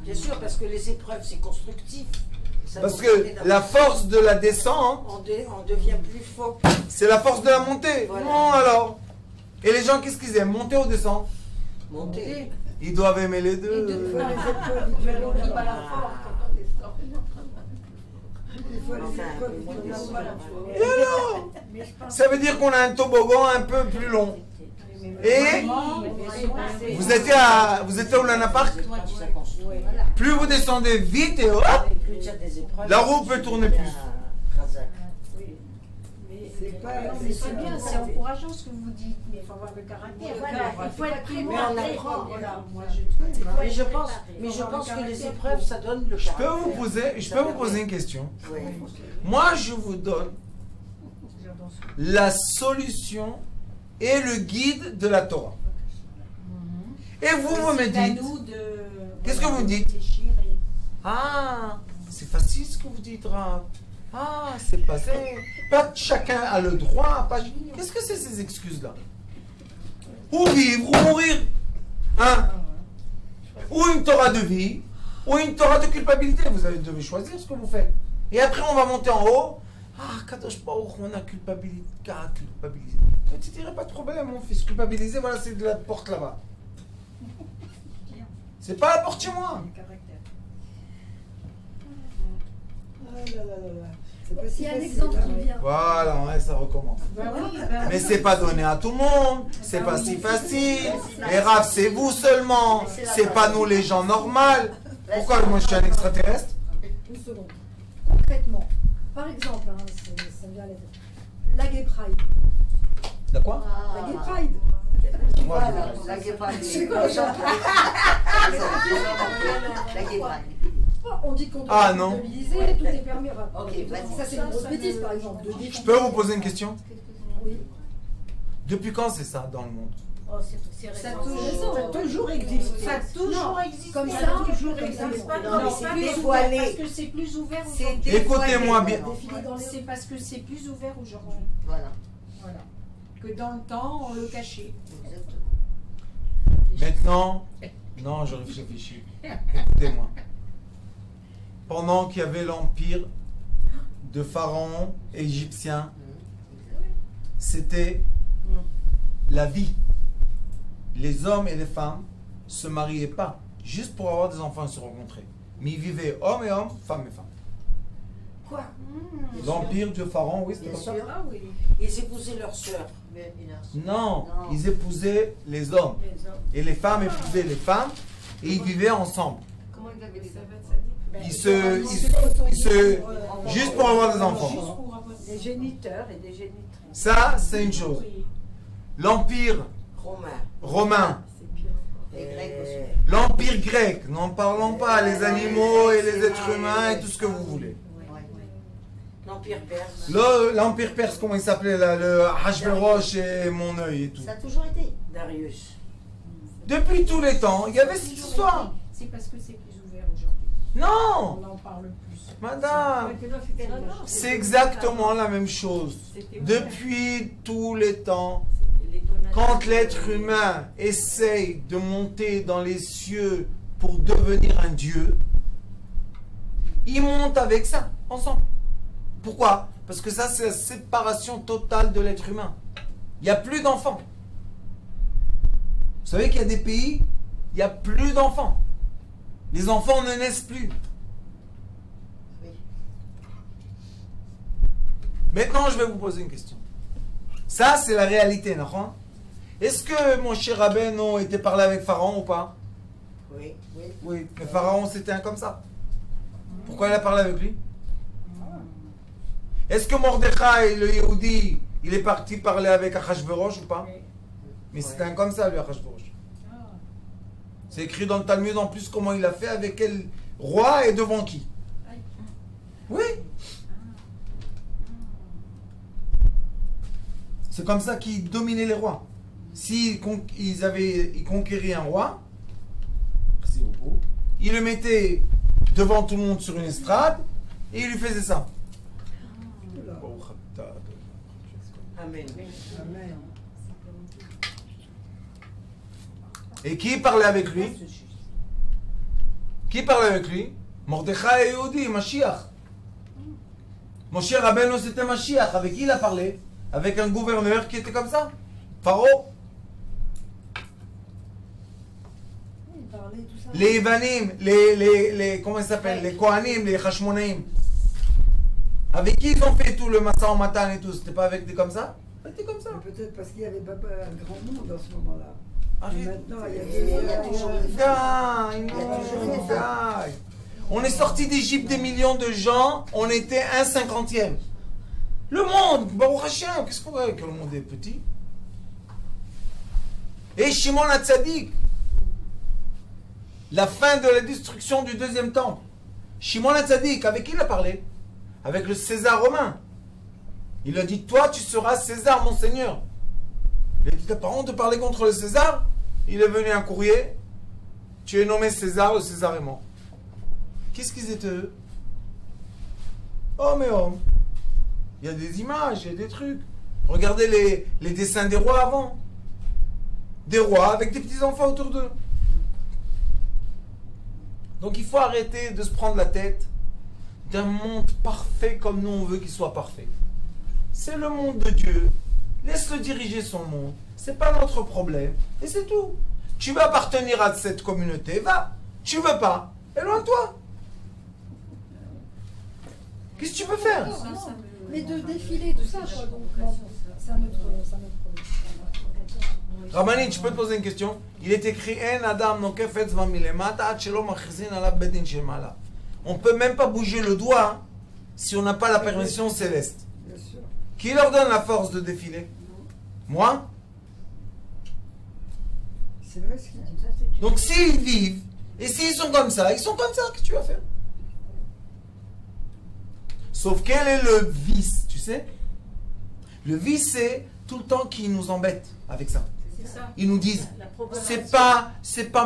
Bien sûr, parce que les épreuves, c'est constructif. Parce que la force de la descente, On devient plus fort. c'est la force de la montée. Voilà. Non, alors. Et les gens, qu'est-ce qu'ils aiment? Monter ou descendre? Monter. Ils doivent aimer les Et deux. de- Il faut les épaules, on il faut n'oublie les pas la force quand on descend. Il faut les Enfin, épaules, il moins faut les descendre. épaules. Et alors? Mais je pense Ça veut dire qu'on a un toboggan un peu plus long. Et vous étiez au Luna Park? Toi, tu sais construire. Plus vous descendez vite et hop, Et plus tu as des épreuves. la roue peut tourner plus. Razak. C'est pas. Mais c'est bien, c'est encourageant ce que vous dites, mais il faut avoir le caractère. Voilà, Il faut être Mais on préparé. apprend. Voilà, moi Mais je pense que les épreuves, ça donne le Je peux caractère. vous poser une question. Oui. Moi, je vous donne la solution et le guide de la Torah. Et vous me dites, qu'est-ce que vous dites? Ah, c'est facile ce que vous dites, Rav. Ah, c'est pas ça. Pas chacun a le droit. Qu'est-ce que c'est ces excuses-là? Ou vivre ou mourir. Hein? Ou une Torah de vie, ou une Torah de culpabilité. Vous devez choisir ce que vous faites. Et après, on va monter en haut. Ah, Kadosh Baruch, on a culpabilité. Culpabilité. Tu ne dirais pas de problème, mon fils. Culpabiliser, voilà, c'est de la porte là-bas. C'est pas la porte chez moi. Ah là là là là. C'est pas si Il y a un facile, exemple hein, qui ouais. vient. Voilà, ouais, ça recommence. Mais c'est pas donné à tout le monde, c'est pas si facile. Et Rav, c'est vous seulement, c'est pas nous les gens normaux. Pourquoi moi je suis un extraterrestre? Une seconde. Concrètement, par exemple, hein, ça me vient à la tête. La Gay Pride. De quoi? La Gay Pride. Moi, Voilà, la guépard. C'est quoi, ça La guépard. On dit qu'on Ah, doit non. culpabiliser, tout est permis. Enfin, Ok, vas-y. ça, c'est une grosse bêtise, par exemple. De Je peux vous poser une question? Oui. Depuis quand c'est ça dans le monde? Ça a toujours existé. Ça a toujours existé. Comme ça, toujours comme ça, existé. bon. Non, mais c'est c'est plus dévoilé. ouvert parce que c'est plus ouvert C'est aujourd'hui. dévoilé. Écoutez-moi bien. Défiler dans les- C'est parce que c'est plus ouvert aujourd'hui. Voilà. Voilà. Que dans le temps, on le cachait. Exactement. Maintenant, non, je réfléchis. Écoutez-moi. Pendant qu'il y avait l'empire de Pharaon égyptien, c'était la vie. Les hommes et les femmes se mariaient pas juste pour avoir des enfants et se rencontrer. Mais ils vivaient homme et homme, femme et femme. Quoi L'empire de Pharaon, oui, c'était Bien comme ça. sûr. Ah oui. Ils épousaient leur sœur. Mais il a- Non, Non. ils épousaient les hommes. Les hommes. Et les femmes épousaient les femmes et ils vivaient ensemble. Comment il avait dit ça? Juste pour avoir des Juste enfants. pour avoir Des géniteurs et des génitrices. Ça, c'est une chose. Oui. L'empire Romain. romain, C'est pire. Les Grecs aussi. l'empire grec, n'en parlons pas, les animaux et les êtres humains et tout ce que vous voulez. Ouais. L'Empire perse. L'empire perse, comment il s'appelait là, le Hachvérosh et mon œil et tout. Ça a toujours été. Darius. Depuis tous les temps, il y avait cette histoire. C'est parce que c'est plus ouvert aujourd'hui. Non, On en parle plus. madame, c'est exactement la même chose. Depuis tous les temps, quand l'être humain essaye de monter dans les cieux pour devenir un dieu, il monte avec ça, ensemble. Pourquoi? Parce que ça, c'est la séparation totale de l'être humain. Il n'y a plus d'enfants. Vous savez qu'il y a des pays, il n'y a plus d'enfants. Les enfants ne naissent plus. Oui. Maintenant, je vais vous poser une question. Ça, c'est la réalité, non? Est-ce que mon cher Rabbeinu était parlé avec Pharaon ou pas? Oui. Oui. Oui, mais Pharaon, c'était un comme ça. Pourquoi il a parlé avec lui? Est-ce que Mordechai, le Yehudi, il est parti parler avec Achashverosh ou pas? Mais c'était un comme ça, lui, Achashverosh. C'est écrit dans le Talmud en plus comment il a fait, avec quel roi et devant qui. Oui. C'est comme ça qu'ils dominaient les rois. S'ils ils conquéraient un roi, merci beaucoup, ils le mettaient devant tout le monde sur une estrade et ils lui faisaient ça. Amen. Amen. Et qui parlait avec lui? Qui parlait avec lui? Mordechai et Yehudi, Mashiach. Mon cher Rabbeinu, c'était Mashiach. Avec qui il a parlé? Avec un gouverneur qui était comme ça. Pharaon. Il parlait tout ça. Les Ivanim, les comment ils s'appellent? Les Kohanim, les Hashmonaïm. Avec qui ils ont fait tout le Massa en Matan et tout? C'était pas avec des comme ça? C'était comme ça. Mais peut-être parce qu'il n'y avait pas un grand monde en ce moment-là. Arrête. Maintenant, il y Il y a toujours des Gaï. On est sorti d'Égypte des millions de gens, on était 1/50e. Le monde, Baruch Hashem, qu'est-ce qu'on voit que le monde est petit? Et Shimon HaTzadik, la fin de la destruction du deuxième temple. Shimon HaTzadik, avec qui il a parlé? Avec le César romain. Il a dit, toi tu seras César mon seigneur. Il a dit, t'as pas honte de parler contre le César? Il est venu un courrier, tu es nommé César, le César est mort. Qu'est-ce qu'ils étaient eux? Oh mais oh, il y a des images, il y a des trucs. Regardez les dessins des rois avant. Des rois avec des petits-enfants autour d'eux. Donc il faut arrêter de se prendre la tête d'un monde parfait comme nous on veut qu'il soit parfait. C'est le monde de Dieu. Laisse-le diriger son monde. C'est pas notre problème. Et c'est tout. Tu veux appartenir à cette communauté, va. Tu veux pas, éloigne-toi. Qu'est-ce que tu peux faire? Mais de défiler tout ça, quoi. Donc, non, c'est un autre problème. Rabbani, je peux te poser une question? Il est écrit En Adam nokef etzva milemata ad shelo machzin alav bedin shel mala. On peut même pas bouger le doigt hein, si on n'a pas la permission céleste. Bien sûr. Qui leur donne la force de défiler? Moi? C'est vrai ce qu'il dit. Donc s'ils vivent, et s'ils sont comme ça, qu'est-ce que tu vas faire? Sauf quel est le vice, tu sais? Le vice, c'est tout le temps qu'ils nous embêtent avec ça. Ils nous disent, c'est pas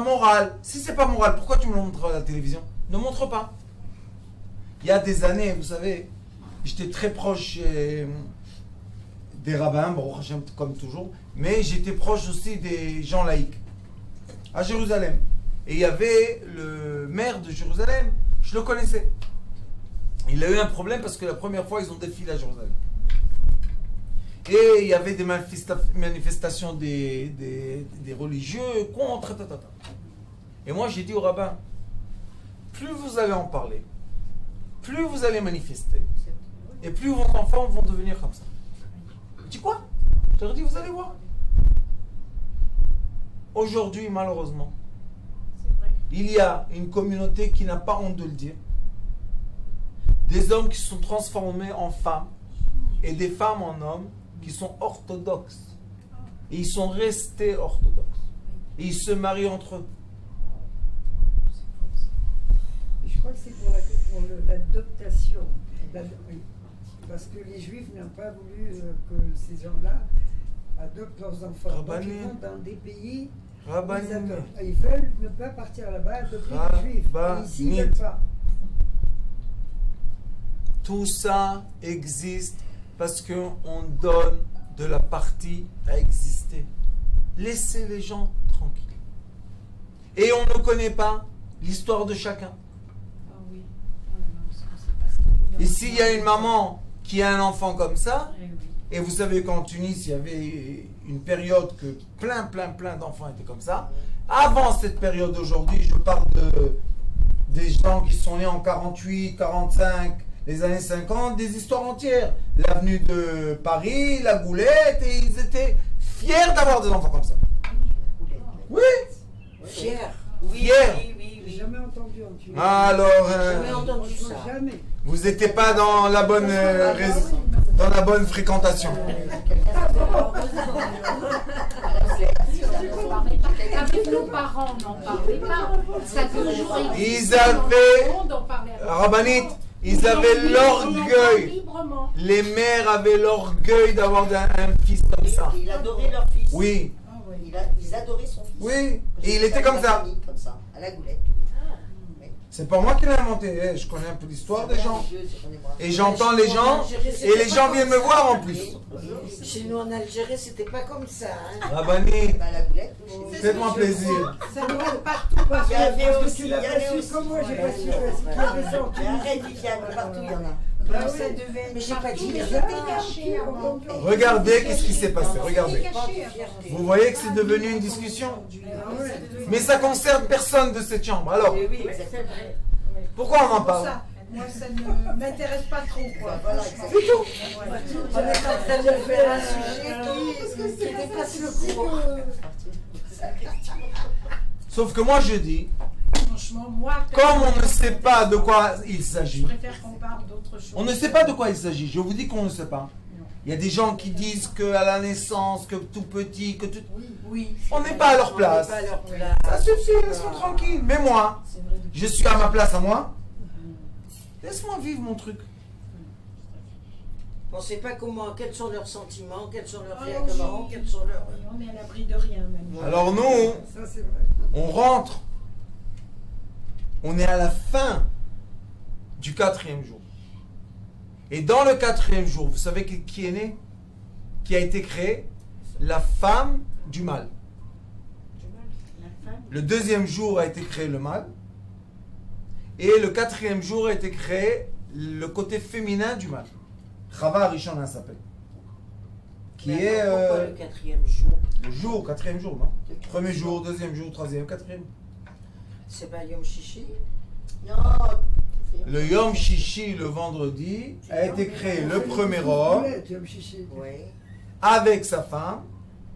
moral. Si c'est pas moral, pourquoi tu me le montres à la télévision? Ne montre pas. Il y a des années, vous savez, j'étais très proche des rabbins, Baruch Hashem, comme toujours, mais j'étais proche aussi des gens laïcs à Jérusalem. Et il y avait le maire de Jérusalem, je le connaissais. Il a eu un problème parce que la première fois, ils ont défilé à Jérusalem. Et il y avait des manifestations des religieux contre. Et moi, j'ai dit au rabbin, plus vous allez en parler, plus vous allez manifester, et plus vos enfants vont devenir comme ça. Tu dis quoi? Je leur dis, vous allez voir. Aujourd'hui, malheureusement, il y a une communauté qui n'a pas honte de le dire. Des hommes qui se sont transformés en femmes et des femmes en hommes qui sont orthodoxes. Et ils sont restés orthodoxes. Et ils se marient entre eux. Je crois que c'est pour l'adoptation. Oui. Parce que les Juifs n'ont pas voulu que ces gens-là adoptent leurs enfants. Donc ils vont dans des pays où ils adoptent. Ils veulent ne pas partir là-bas adopter les Juifs. Et ici, ils ne veulent pas. Tout ça existe parce qu'on donne de la partie à exister. Laissez les gens tranquilles. Et on ne connaît pas l'histoire de chacun. Et s'il y a une maman qui a un enfant comme ça, et vous savez qu'en Tunis, il y avait une période que plein d'enfants étaient comme ça. Avant cette période d'aujourd'hui, je parle des gens qui sont nés en 48, 45, les années 50, des histoires entières. L'avenue de Paris, la Goulette, et ils étaient fiers d'avoir des enfants comme ça. Oui. Fier. Fiers. J'ai jamais entendu en Tunisie. Alors, Jamais entendu ça. Jamais. vous n'étiez pas dans la bonne dans la bonne fréquentation. Avec nos parents, on n'en parlait pas. Ça a toujours existé. Ils avaient, Rabbanit, ils avaient l'orgueil. Librement. Les mères avaient l'orgueil d'avoir un fils comme ça. Il adorait leur fils. Oui, Ils adoraient son fils. oui. Et il était comme ça. Comme ça, à la goulette. C'est pas moi qui l'ai inventé. Eh, je connais un peu l'histoire des gens. Et j'entends les gens, et les gens viennent me voir en plus. Chez nous en Algérie, c'était pas comme ça. Hein. Rabbanit, Bah, la goulette. faites-moi plaisir. Ça doit être partout. Parce Il y avait que aussi, tu l'as il y pas avait su aussi. comme moi, j'ai pas su. Qu'il y avait ça en Mais Tunisie. arrête, Viviane, partout il y en a. Là, ça devait Mais être j'ai pas partout, dit, mais mais c'était c'était caché avant. Regardez qu'est-ce qui s'est passé. Regardez. Caché, Vous voyez que c'est devenu une discussion. Mais ça concerne personne de cette chambre. Alors, Oui, oui, C'est exactement. vrai. pourquoi on en Pour parle? ça, moi, ça ne m'intéresse pas trop, quoi. Voilà, franchement. exactement. On est en train de faire un sujet qui dépasse le cours. Sauf que moi je dis, Franchement, moi, comme on ne sait pas de quoi il je s'agit, préfère qu'on parle d'autre chose. on ne sait pas de quoi il s'agit. Je vous dis qu'on ne sait pas. Il y a des gens qui disent qu'à la naissance, que tout petit, que tout... Oui. On n'est pas à leur place. Pas à leur place. Ça suffit, laisse-moi tranquille. Mais moi, C'est vrai. je suis à ma place à moi. Laisse-moi vivre mon truc. On ne sait pas comment, quels sont leurs sentiments, quels sont leurs Ah, réactions, oui. quels sont leurs... Oui, on est à l'abri de rien, même. Alors nous, Ça, c'est vrai. on rentre. On est à la fin du 4e jour. Et dans le 4e jour, vous savez qui est né? Qui a été créé? La femme du mâle. La femme. Le 2e jour a été créé le mâle. Et le 4e jour a été créé le côté féminin du mâle. Chava Rishona s'appelle. Qui Mais est alors, pourquoi le 4e jour? le jour, 4e jour, non? 1er jour, 2e jour, 3e, 4e. C'est pas Yom Shishi? Non. Le Yom Shishi, le vendredi, a été créé le premier homme Ouais, tu vas me chicher. Oui. avec sa femme.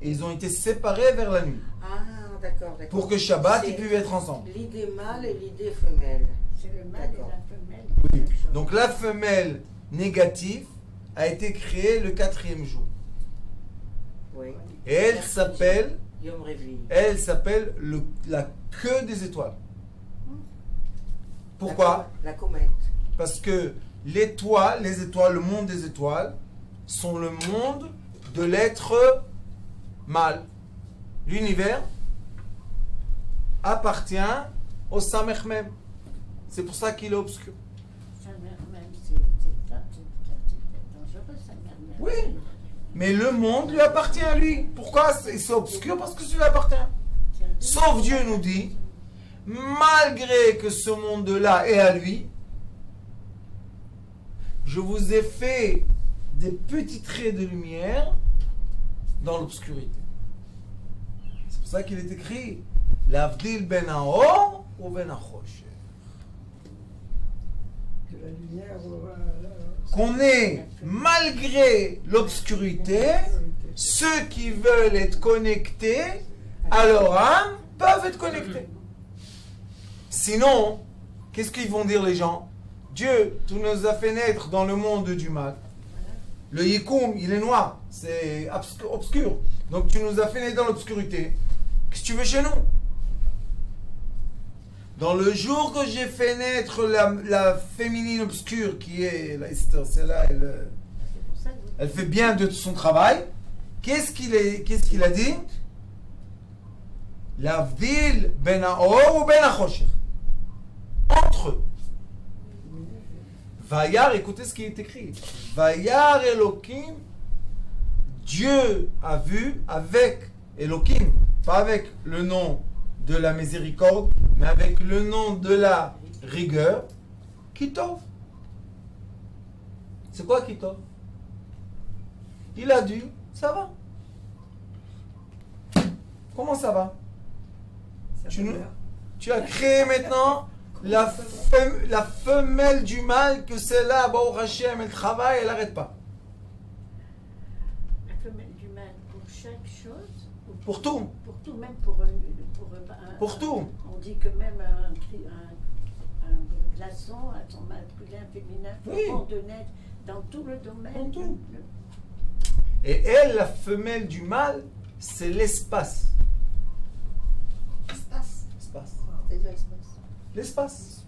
Et ils ont été séparés vers la nuit. Ah, d'accord, d'accord. Pour que Shabbat, C'est ils puissent être ensemble. l'idée mâle et l'idée femelle. C'est le mâle et D'accord. la femelle. Oui. Même chose. Donc la femelle négative a été créée le 4e jour. Oui. Et elle s'appelle, Yom Revi. la queue des étoiles. Pourquoi? La comète. Parce que l'étoile, les étoiles, le monde des étoiles, sont le monde de l'être mâle. L'univers appartient au Samech même. C'est pour ça qu'il est obscur. Sa mère même, c'est dangereux, sa mère même. Oui. Mais le monde lui appartient à lui. Pourquoi c'est obscur? Parce que ça lui appartient. Sauf Dieu nous dit, malgré que ce monde-là est à lui, je vous ai fait des petits traits de lumière dans l'obscurité. C'est pour ça qu'il est écrit L'avdil ben haor ou ben hachosh. Que la lumière aura... Qu'on est, malgré l'obscurité, ceux qui veulent être connectés à leur âme peuvent être connectés. Sinon, qu'est-ce qu'ils vont dire les gens? Dieu, tu nous as fait naître dans le monde du mal. Le yikoum, il est noir, c'est obscur. Donc tu nous as fait naître dans l'obscurité. Qu'est-ce que tu veux chez nous? Dans le jour que j'ai fait naître la féminine obscure, qui est la Esther, celle-là, C'est pour ça que vous- elle fait bien de son travail. Qu'est-ce qu'il a dit? L'avdil ben haor ou ben hachoshech. Entre eux. Vayar, écoutez ce qui est écrit. Vayar Elohim, Dieu a vu avec Elohim, pas avec le nom de la miséricorde, mais avec le nom de la rigueur, Kitov. C'est quoi Kitov? Il a dit, ça va. Comment ça va? Tu as créé maintenant la femelle du mal, que celle-là, Baruch Hashem, elle travaille, elle n'arrête pas. La femelle du mal pour chaque chose, ou Pour tout. pour tout, même pour Pour tout. On dit que même un glaçon a son masculin, féminin, Oui. pour de naître dans tout le domaine. Dans tout. Et elle, la femelle du mal, c'est l'espace. Espace. L'espace. C'est-à-dire espace. L'espace.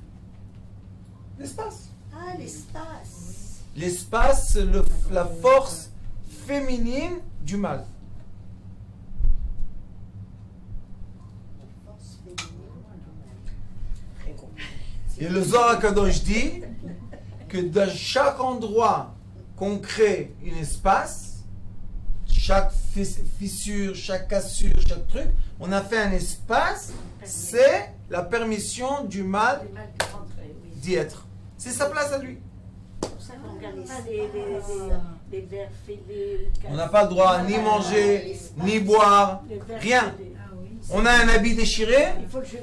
L'espace. Ah, l'espace. L'espace, c'est la force féminine du mal. Force féminine. Très compliqué. Et le Zohar HaKadosh dit que dans chaque endroit qu'on crée un espace, chaque fissure, chaque cassure, chaque truc, on a fait un espace, c'est la permission du mal Du mal de rentrer, oui. d'y être. C'est sa place à lui. ça qu'on regarde les verres fêlés. On n'a pas le droit ni manger, ni boire, rien. On a un habit déchiré,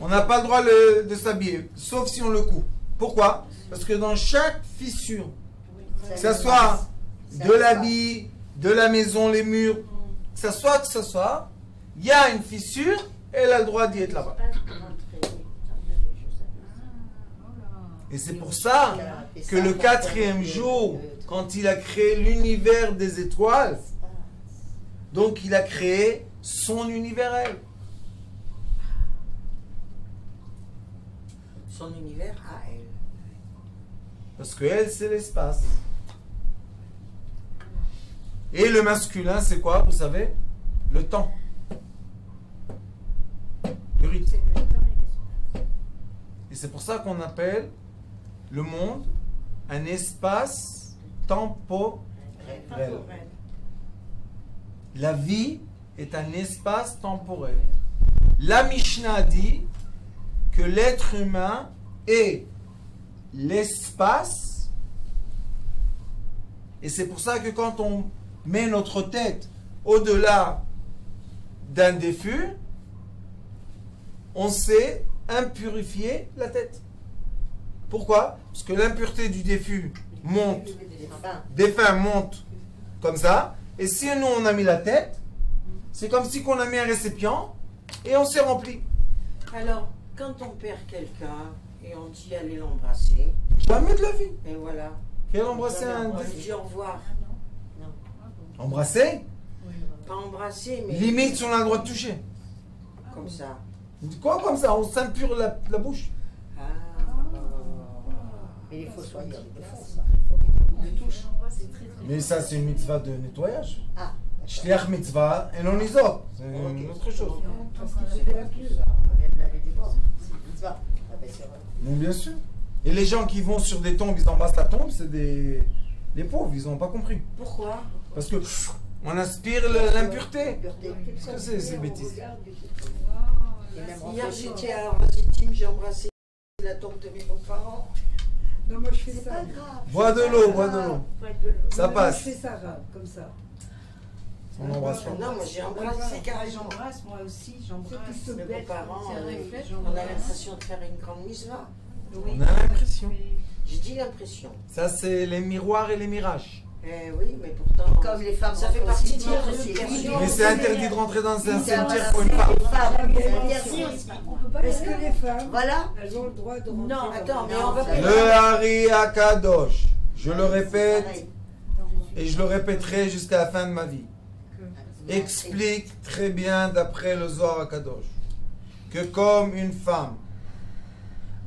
on n'a pas le droit de s'habiller, sauf si on le coupe. Pourquoi? Parce que dans chaque fissure, que ce soit de l'habit, de la maison, les murs, que ce soit, il y a une fissure, elle a le droit d'y être là-bas. Et c'est pour ça que le 4e jour, quand il a créé l'univers des étoiles, donc il a créé son univers à elle. Son univers à elle. Parce que elle, c'est l'espace. Et le masculin, c'est quoi, vous savez? Le temps. Le rythme. Et c'est pour ça qu'on appelle le monde un espace temporel. La vie est un espace temporel. La Mishnah dit que l'être humain est l'espace, et c'est pour ça que quand on met notre tête au-delà d'un défunt, on sait impurifier la tête. Pourquoi? Parce que l'impureté du défunt monte, défunt monte comme ça, et si nous on a mis la tête, c'est comme si on a mis un récipient et on s'est rempli. Alors, quand on perd quelqu'un et on dit allez l'embrasser, Jamais de la vie. et voilà. Quel embrasser un On défunt? dit au revoir. Embrasser? Pas embrasser, mais Limite si on a le droit de toucher. comme ça. Quoi comme ça? On s'impure la bouche. Ah. Mais il faut soigner de fond, ça. De touche. Mais ça, c'est une mitzvah de nettoyage. Ah, Shliach mitzvah et non isop. C'est une autre chose. Parce que c'est la plus. on vient de laver du bord. C'est ça. Ah ben, c'est vrai. Non, bien sûr. Et les gens qui vont sur des tombes, ils embrassent la tombe, c'est les pauvres, ils n'ont pas compris. Pourquoi? Parce que on inspire l'impureté. Qu'est-ce que c'est ces bêtises? Hier j'étais à Rositim, j'ai embrassé la tombe de mes beaux-parents. Non, moi je fais C'est ça. pas grave. Bois de l'eau, bois de l'eau. Ça Moi, passe. je fais ça rare, comme ça. On n'embrasse pas. Non, moi j'ai embrassé carrément. J'embrasse, moi aussi, j'embrasse. Mes beaux-parents, C'est un réflexe. on a l'impression de faire une grande mitzvah. On a l'impression. J'ai dit l'impression. Ça, c'est les miroirs et les mirages. Eh oui, mais pourtant, Comme les femmes ça fait rentrent partie aussi de notre dans éducation. Mais c'est interdit de rentrer dans un C'est cimetière pour une femme. On peut pas Est-ce que les femmes, Voilà. elles ont le droit de rentrer Non, dans attends, mais Non, on va ça- pas. Le Hari Akadosh. Je le répète et je le répéterai jusqu'à la fin de ma vie. Explique très bien d'après le Zohar Akadosh que comme une femme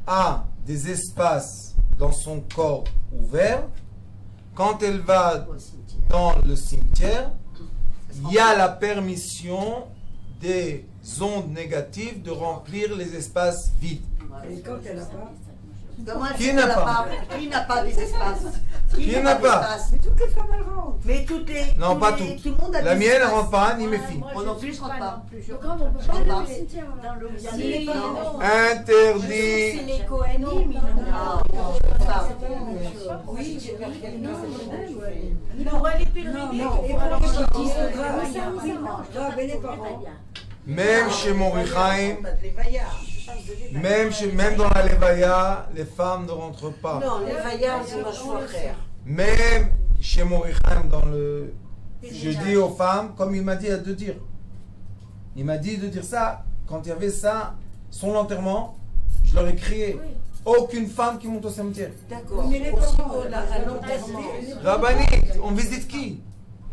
a des espaces dans son corps ouverts, quand elle va dans le cimetière, il y a la permission des ondes négatives de remplir les espaces vides. Et quand elle n'a pas, Comment elle Qui sait n'a qu'elle a pas? Qui n'a pas des espaces? Qui n'a pas? d'espace? mais toutes les femmes elles rentrent. Mais toutes les. Non, tous pas les- toutes. Tout le monde a La des mienne, elle espaces. rentre pas, ni mes filles. Moi non plus, je rentre pas. Donc, on peut pas aller au cimetière. Dans le Si, non. Interdit. les Kohanim, Oui, j'ai perdu quelqu'un. ils pourraient aller pèleriner. Non, et pour les qui disent grave, et les parents. Même chez Morichaim, Pas de l'évaïa. même dans la Levaya, les femmes ne rentrent pas. Non, l'évaïa, c'est ma frère. Même chez Morichaim, dans le... Je dis aux femmes, comme il m'a dit de dire. Il m'a dit de dire ça, quand il y avait ça, son enterrement, je leur ai crié. Aucune femme qui monte au cimetière. D'accord. Mais les Aussi parents, pour la l'enterrement. Rabbani, on visite qui?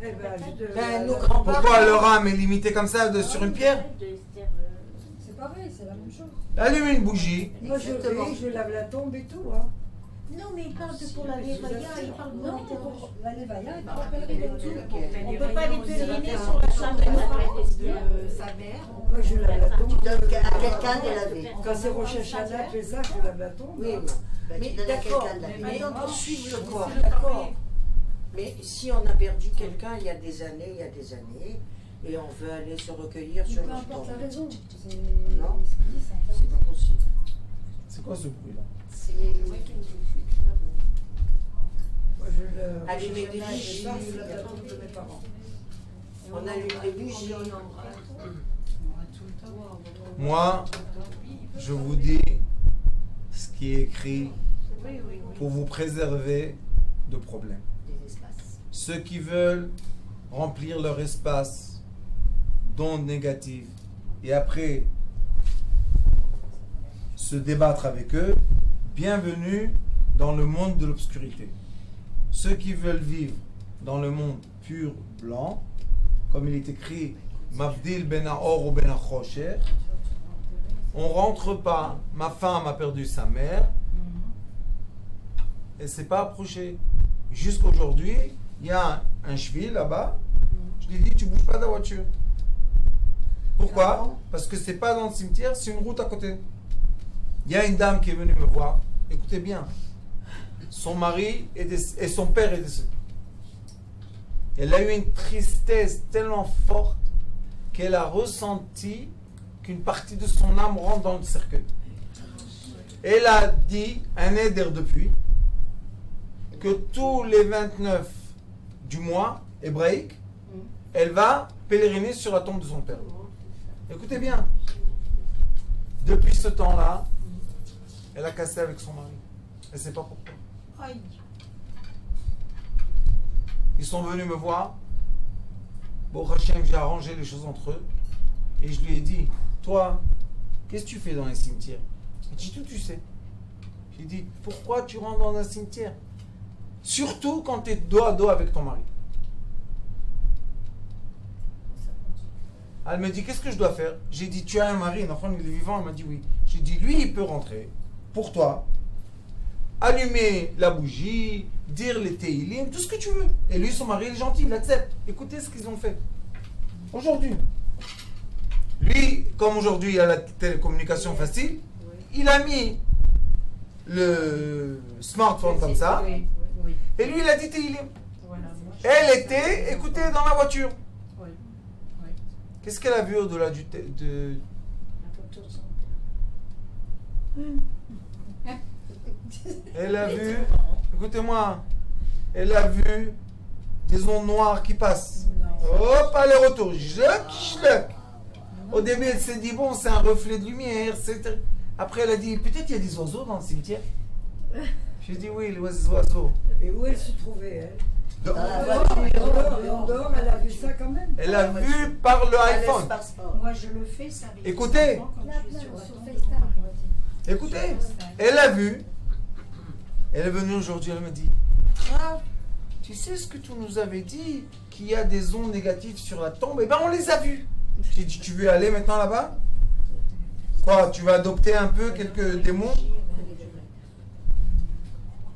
Eh ben, Ben, nos grands-parents. Pourquoi leur âme est limitée comme ça sur une pierre? C'est pareil, c'est la même chose. Allume une bougie. moi je vais, je lave la tombe et tout. Hein. Non, mais il parle de pour la Lévaïa, il parle de Non, l'enterrement. pour la Lévaïa, il faut pèleriner tout. On ne peut pas aller pèleriner sur la chambre de sa mère. Moi je lave la Tu tombe. donnes à quelqu'un de laver. Quand c'est Rosh Hashanah, je fais ça, je lave la tombe. Oui, Ben, mais tu donnes à d'accord. quelqu'un de laver. Maintenant, pour suivre le corps, d'accord. Mais si on a perdu quelqu'un il y a des années, et on veut aller se recueillir sur Peu notre importe tombe, la raison. C'est Non. ce qu'ils disent, c'est c'est pas possible. C'est quoi ce bruit là? C'est. Moi allumer des ça, bougies. c'est la demande de mes parents. On allume des bougies. Moi, je vous dis ce qui est écrit pour vous préserver de problèmes. Des espaces. Ceux qui veulent remplir leur espace d'ondes négatives et après se débattre avec eux, bienvenue dans le monde de l'obscurité. Ceux qui veulent vivre dans le monde pur blanc, comme il est écrit Mavdil ben Haor ou ben Hachosher, on rentre pas. Ma femme a perdu sa mère, elle ne s'est pas approchée. Jusqu'aujourd'hui, il y a un cheville là-bas. Je lui ai dit, tu ne bouges pas de la voiture. Pourquoi? Parce que c'est pas dans le cimetière, c'est une route à côté. Il y a une dame qui est venue me voir. Écoutez bien. Son mari et son père est décédé. Elle a eu une tristesse tellement forte qu'elle a ressenti qu'une partie de son âme rentre dans le cercueil. Elle a dit, un éder depuis, que tous les 29 du mois hébraïque, elle va pèleriner sur la tombe de son père. Écoutez bien. Depuis ce temps-là, elle a cassé avec son mari. Elle ne sait pas pourquoi. Ils sont venus me voir. Bon, Hachem, j'ai arrangé les choses entre eux. Et je lui ai dit, toi, qu'est-ce que tu fais dans les cimetières? Il dit, tout tu sais. J'ai dit, pourquoi tu rentres dans un cimetière? Surtout quand tu es dos à dos avec ton mari. Elle me dit, qu'est-ce que je dois faire? J'ai dit, tu as un mari, un enfant, il est vivant. Elle m'a dit, oui. J'ai dit, lui, il peut rentrer pour toi, allumer la bougie, dire les téhilim, tout ce que tu veux. Et lui, son mari, il est gentil, il accepte. Écoutez ce qu'ils ont fait. Aujourd'hui. Lui, comme aujourd'hui, il y a la télécommunication facile, il a mis le smartphone comme ça, et lui, il a dit téhilim. Elle était, écoutez, dans la voiture. Qu'est-ce qu'elle a vu au-delà de... Elle a vu, écoutez-moi, elle a vu des ondes noires qui passent. Hop, aller-retour. Jlek. Au début, elle s'est dit, bon, c'est un reflet de lumière. Après, elle a dit, peut-être il y a des oiseaux dans le cimetière. J'ai dit, oui, les oiseaux. Et où elle se trouvait, elle? Dans la En dehors, elle a vu ça quand même. Elle a vu par le iPhone. Moi, je le fais, ça arrive. Écoutez. souvent quand je suis sur la sur tombe. FaceTime. Écoutez, elle a vu. Elle est venue aujourd'hui, elle me dit, ah, tu sais ce que tu nous avais dit, qu'il y a des ondes négatives sur la tombe? Eh bien, on les a vues. J'ai dit, tu veux aller maintenant là-bas? Quoi, tu vas adopter un peu quelques démons?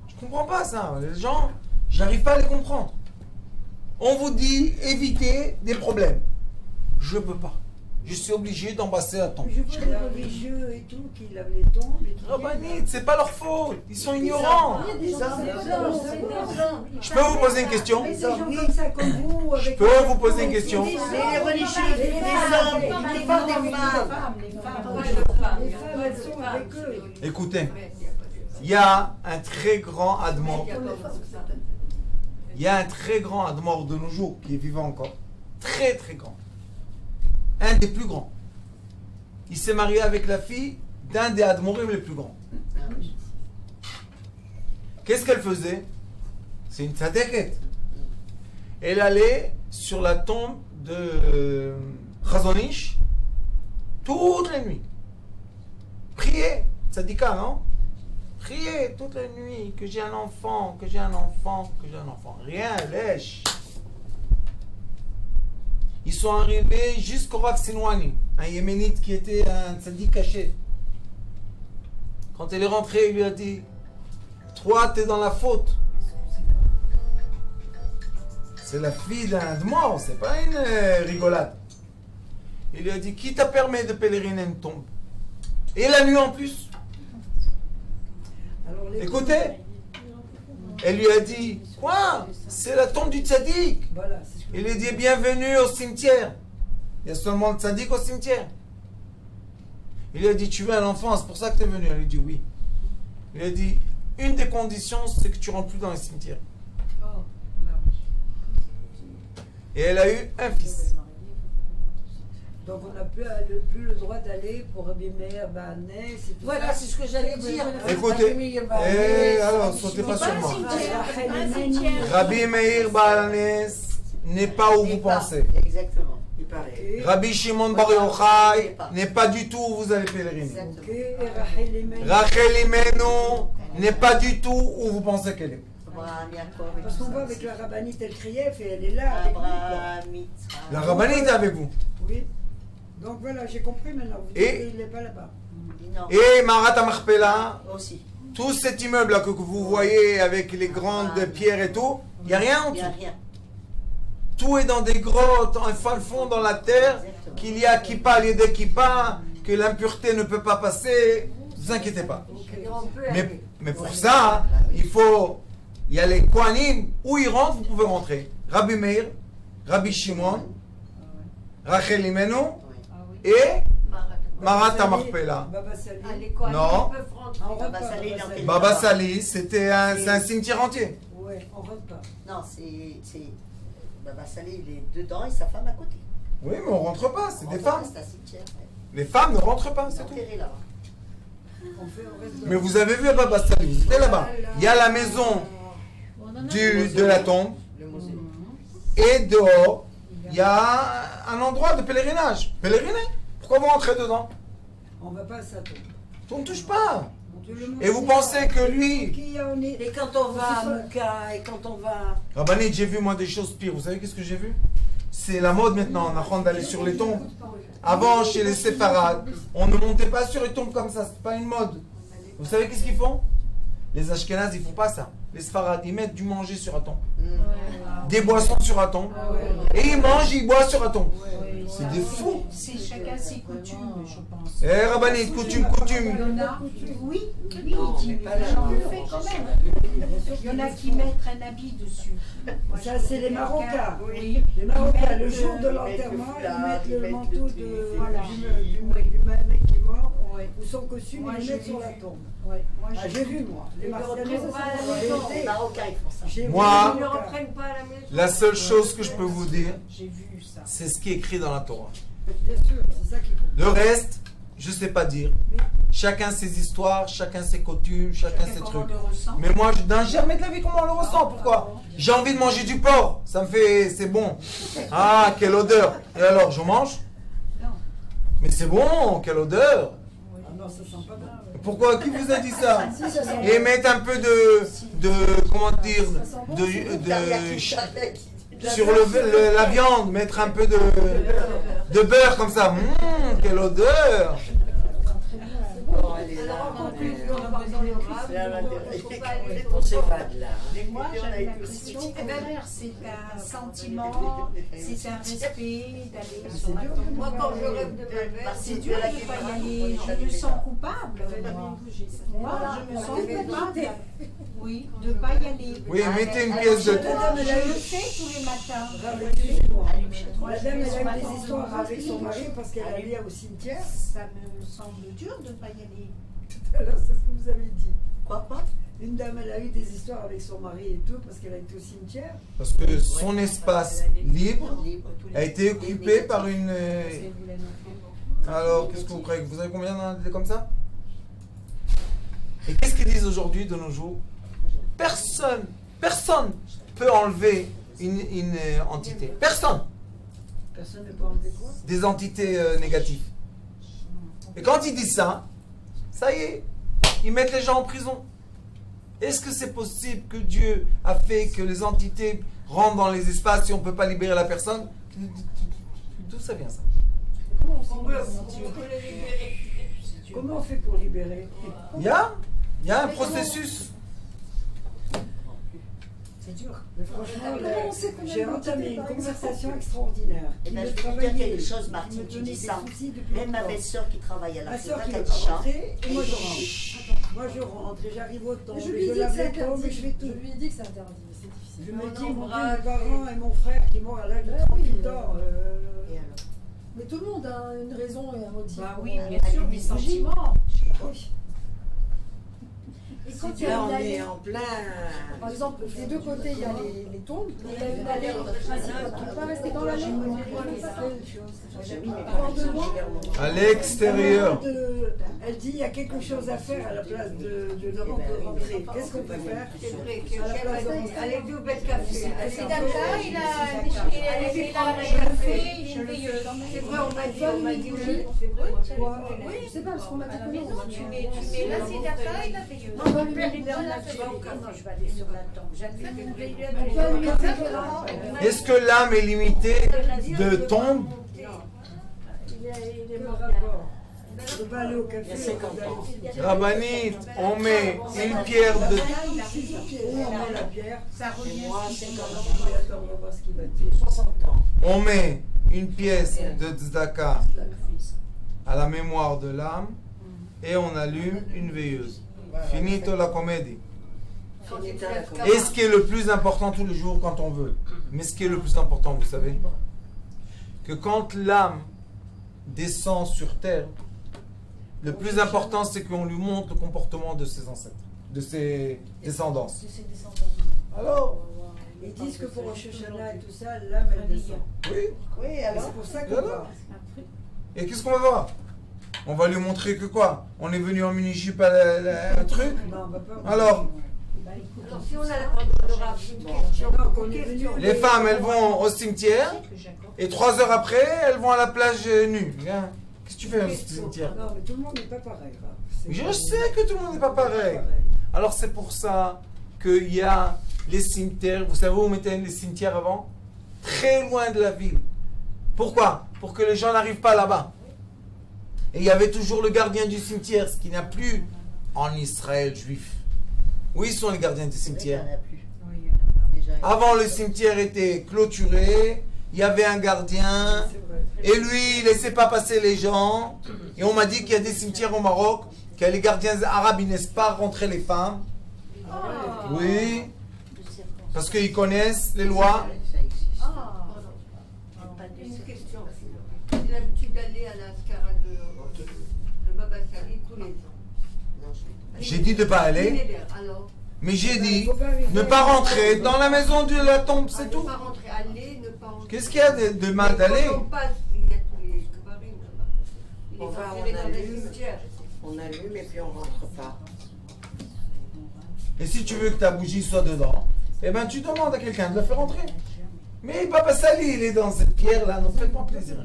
Je comprends pas ça. Les gens, j'arrive pas à les comprendre. On vous dit, évitez des problèmes. Je peux pas. Je suis obligé d'embrasser la tombe. Je vois les religieux et tout qui lavent les tombes. Et qui Rabbanit, c'est pas leur faute. Ils sont ignorants. Je peux vous poser une question? Mais des gens comme ça, comme vous, Je avec peux vous poser une question? Les religieux, les hommes, les femmes, des femmes. les femmes, elles sont avec eux. Écoutez, il y a un très grand admor. Il y a un très grand admor de nos jours qui est vivant encore. Très très grand. Un des plus grands. Il s'est marié avec la fille d'un des admorim les plus grands. Qu'est-ce qu'elle faisait? C'est une tzadeket. Elle allait sur la tombe de Chazonish toutes les nuits. Prier. Tzadika, non? Prier toute la nuit que j'ai un enfant, que j'ai un enfant, que j'ai un enfant. Rien, lèche. Ils sont arrivés jusqu'au Rav Sinwani, un yéménite qui était un tzaddik caché. Quand elle est rentrée, il lui a dit, toi, t'es dans la faute. C'est la fille d'un mort, c'est pas une rigolade. Il lui a dit, qui t'a permis de pèleriner une tombe? Et la nuit en plus. Alors, les Écoutez, elle lui a dit, quoi? C'est la tombe du tzaddik. Voilà, c'est ce que Il lui dit, bienvenue au cimetière. Il y a seulement le tzaddik au cimetière. Il lui a dit, tu veux un enfant, c'est pour ça que tu es venu. Elle lui a dit, oui. Il lui a dit, une des conditions, c'est que tu rentres plus dans les cimetières. Et elle a eu un fils. Donc on n'a plus le droit d'aller pour Rabbi Meir, Bahanès et tout Voilà, ça. c'est ce que j'allais dire. Écoutez, alors, sautez pas sur moi. Rabbi Meir Bahanès n'est pas où vous pensez. Exactement. Il paraît. Et- Rabbi Shimon Bar Yochai n'est pas du tout où vous allez pèleriner. Ok, et Rachel Imenu. Rachel Imenu n'est pas du tout où vous pensez qu'elle est. Abraham, Yaakov et Parce tout qu'on ça. va avec la rabbinite El Krief et elle est là avec nous, quoi. Abraham, Yitzhak. La rabbinite est avec vous. Oui. Donc voilà, j'ai compris maintenant. Vous Et- dites qu'il n'est pas là-bas. Non. Et Marat Marpella, Aussi. tout cet immeuble là que vous voyez avec les grandes pierres et tout, il n'y a rien en Il n'y a dessous. rien. Tout est dans des grottes, en fin fond dans la terre, Exactement. qu'il y a kippa, lieu de kippa, que l'impureté ne peut pas passer. Ne vous inquiétez pas. Mais pour ça, il y a les Kohanim, où ils rentrent, vous pouvez rentrer. Rabbi Meir, Rabbi Shimon, Rachel Imenu et Marat Marpella. Baba Sali. Non. On rentre Baba pas, Sali, Baba non. Sali. Baba Sali, c'est un cimetière entier. Ouais, on rentre pas. Non, c'est. Baba Salé, il est dedans et sa femme à côté. Oui, mais on rentre pas, c'est des Enfin, femmes. C'est un cimetière. Ouais. Les femmes ne rentrent pas, Il est c'est tout. enterré là. On reste Mais vous avez vu à Baba Sali, vous étiez là-bas. Il y a la maison de la tombe Le mausolée. et dehors, il y a un endroit de pèlerinage. Pèleriner. Pourquoi vous rentrez dedans? On va pas à sa tombe. On ne touche pas. On te le montre. Et vous pensez que lui... Qui on est- Et quand on va à Mouka, et quand on va. Rabbanit, j'ai vu moi des choses pires. Vous savez qu'est-ce que j'ai vu? C'est la mode maintenant, on apprend d'aller sur les tombes. Avant, chez les séfarades, on ne montait pas sur les tombes comme ça, c'est pas une mode. Vous savez qu'est-ce qu'ils font? Les Ashkénazes, ils font pas ça. Les séfarades, ils mettent du manger sur un tombe. Des boissons sur un tombe. Et ils mangent, ils boivent sur un tombe. C'est des fous. C'est chacun ses coutumes, je pense. Eh Rabbanit, coutume. Oui, j'en fais quand même. Il y en a qui mettent un habit dessus. Ça, c'est les Marocains. Oui. Les Marocains, le jour de Ils mettent l'enterrement, le ils foulard, mettent ils le mettent manteau le du truc, mec qui est mort, Ouais. ou son costume, Moi, ils le j'ai mettent sur vu. la tombe. Ouais. Moi, Ah, j'ai vu, moi. Les Marseillais, reprennent pas à la maison. Les Marocains, ils font ça. J'ai vu Moi- les ne Marocains. reprennent pas à la maison. La seule chose que je peux vous dire, J'ai vu ça. c'est ce qui est écrit dans la Torah. Bien sûr, c'est ça qui compte. Le reste, je sais pas dire. Chacun ses histoires, chacun ses coutumes, chacun ses Comment trucs. on le ressent. Mais moi, je n'ai jamais de la vie comment on le ressent. Pourquoi? J'ai envie de manger du porc. Ça me fait... C'est bon. Ah, quelle odeur. Et alors, je mange? Non. Mais c'est bon, quelle odeur. Ah non, ça sent pas bon. Pourquoi? Qui vous a dit ça? Si, ça sent Et mettre un peu de comment dire, Derrière, sur la viande, mettre un peu de beurre comme ça. Quelle odeur. Oh, elle est là. Alors, en conclusion, on va dans le grave, C'est la faut pas aller On s'évade là. Mais moi, Et on a j'avais été l'impression aussi. que c'est un sentiment, c'est un respect d'aller sur la dur. tombe. Moi, quand je rêve de ma mère, C'est dur de ne pas y aller. Je me sens coupable. Moi, je me sens coupable. Oui, de ne pas y aller. Oui, mettez une pièce de... Je le fais tous les matins. Madame, elle a eu des histoires avec son mari parce qu'elle allait au cimetière. Ça me semble dur de ne pas y aller. Alors, c'est ce que vous avez dit. Quoi? Une dame, elle a eu des histoires avec son mari et tout parce qu'elle a été au cimetière. Parce que son espace libre Tous les- a été occupé par une... Alors, qu'est-ce que vous croyez? Vous avez combien d'idées comme ça? Et qu'est-ce qu'ils disent aujourd'hui de nos jours? Personne peut enlever une entité. Personne. Personne ne peut enlever quoi? Des entités négatives. Et quand ils disent ça, ça y est, ils mettent les gens en prison. Est-ce que c'est possible que Dieu a fait que les entités rentrent dans les espaces si on ne peut pas libérer la personne? D'où ça vient ça? Comment on fait pour libérer? Il y a un processus. C'est dur. Mais franchement, Comment on sait combien j'ai de entamé une quantité, par conversation exemple extraordinaire. Eh qui ben, me je vais te dire travaillait, quelque chose, qui Martine, me tu donnait dis des ça. soucis depuis Même ma longtemps. belle-sœur qui travaille à la Ma soeur qui FEDAC ne a veut dit pas ça. rentrer, et moi je rentre. Moi je rentre et j'arrive au temps, Je et lui ai je dit que lave c'est les tombes, et interdit. je fais tout. Je lui ai dit que c'est interdit, mais c'est difficile. Je me On dis, mon Dieu, embrasse, mes parents et mon frère qui mort à l'âge de Ah oui, 38 ans. Et alors? Mais tout le monde a une raison et un motif. Bah pour, oui, euh, bien sûr, des sentiments. oui. quand il y a Là, une on est allée, en plein. par exemple, des deux côtés, il y a les tombes, et il y a une allée principale. Tu ne peux pas rester dans l'allée. À l'extérieur. Elle dit il y a quelque chose à faire à la place de rentrer. Qu'est-ce qu'on peut faire à la place de rentrer? Allez au bel café. C'est d'accord, il a un café, une veilleuse. C'est vrai, on m'a dit oui. Je sais pas, parce qu'on m'a dit que non. Tu mets la sidata et la veilleuse. Non, mon père, il est en Algérie. Comment je vais aller sur la tombe? J'allume une veilleuse. Est-ce que l'âme est limitée de tombe? Il est Quel mort. rapport? Je ne peux pas aller au café. Il y a 50 ans. Rabbanit, on met une pierre de... Où on met la pierre? Ça revient. Moi, 50 ans. Attends, on va voir ce qu'il va dire. 60 ans. On met une pièce de tzedaka à la mémoire de l'âme et on allume une veilleuse. Finito la comédie. Et ce qui est le plus important tous les jours quand on veut, mais ce qui est le plus important, vous savez, que quand l'âme descend sur terre, le plus important c'est qu'on lui montre le comportement de ses ancêtres, de ses descendants. Alors, Ils disent que pour Rosh Hashanah et tout ça, l'âme elle descend. oui. Oui, alors C'est pour ça qu'on Alors va. Et qu'est-ce qu'on va voir? On va lui montrer que quoi? On est venu en mini-jupe à un truc? Non, on va pas. Alors, Alors, si on a la parole de Rav, une question. Non, qu'on est venu. les femmes, elles vont au cimetière et 3 heures après, elles vont à la plage nue. Viens. Qu'est-ce que tu fais au cimetière? Non, mais tout le monde n'est pas pareil. Raph. C'est- Je sais que tout le monde n'est pas pareil. Alors c'est pour ça qu'il y a les cimetières. Vous savez où on mettait les cimetières avant? Très loin de la ville. Pourquoi? Pour que les gens n'arrivent pas là-bas. Et il y avait toujours le gardien du cimetière, ce qu'il n'y a plus en Israël juif. Où ils sont les gardiens du cimetière? Avant, le cimetière était clôturé, il y avait un gardien, C'est vrai. et lui, il ne laissait pas passer les gens. Et on m'a dit qu'il y a des cimetières au Maroc, que les gardiens arabes, ils ne laissent pas rentrer les femmes. Oui, parce qu'ils connaissent les lois. Ça existe. Une question. J'ai l'habitude d'aller à la Scara de Baba Sali tous les ans. Non, je J'ai dit de ne pas aller, Alors, mais j'ai dit Faut pas arriver ne pas rentrer dans la maison de la tombe, c'est ne tout. pas rentrer, aller, ne pas rentrer. Qu'est-ce qu'il y a de mal d'aller? Quand on passe, il y a tous les kabarim là-bas. Il est On va, enterré on dans les allume. cimetières. On allume et puis on rentre pas. Et si tu veux que ta bougie soit dedans, eh ben tu demandes à quelqu'un de la faire rentrer. Mais Baba Sali, il est dans cette pierre-là, non, faites-moi plaisir.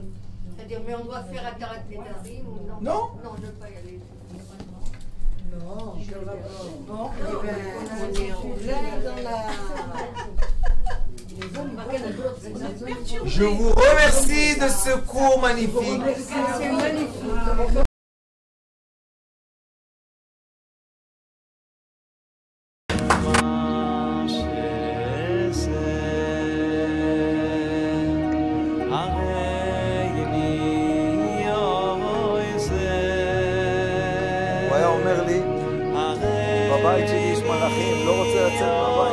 C'est-à-dire, mais on doit faire Atarat Nedarim ou non? Non. Non, ne pas y aller. Non, quel rapport? Bon, eh ben, on est en plein dans la... Je vous remercie de ce cours magnifique. C'est magnifique. הוא היה אומר לי, בבית שלי יש מלאכים, לא רוצה לצאת מהבית.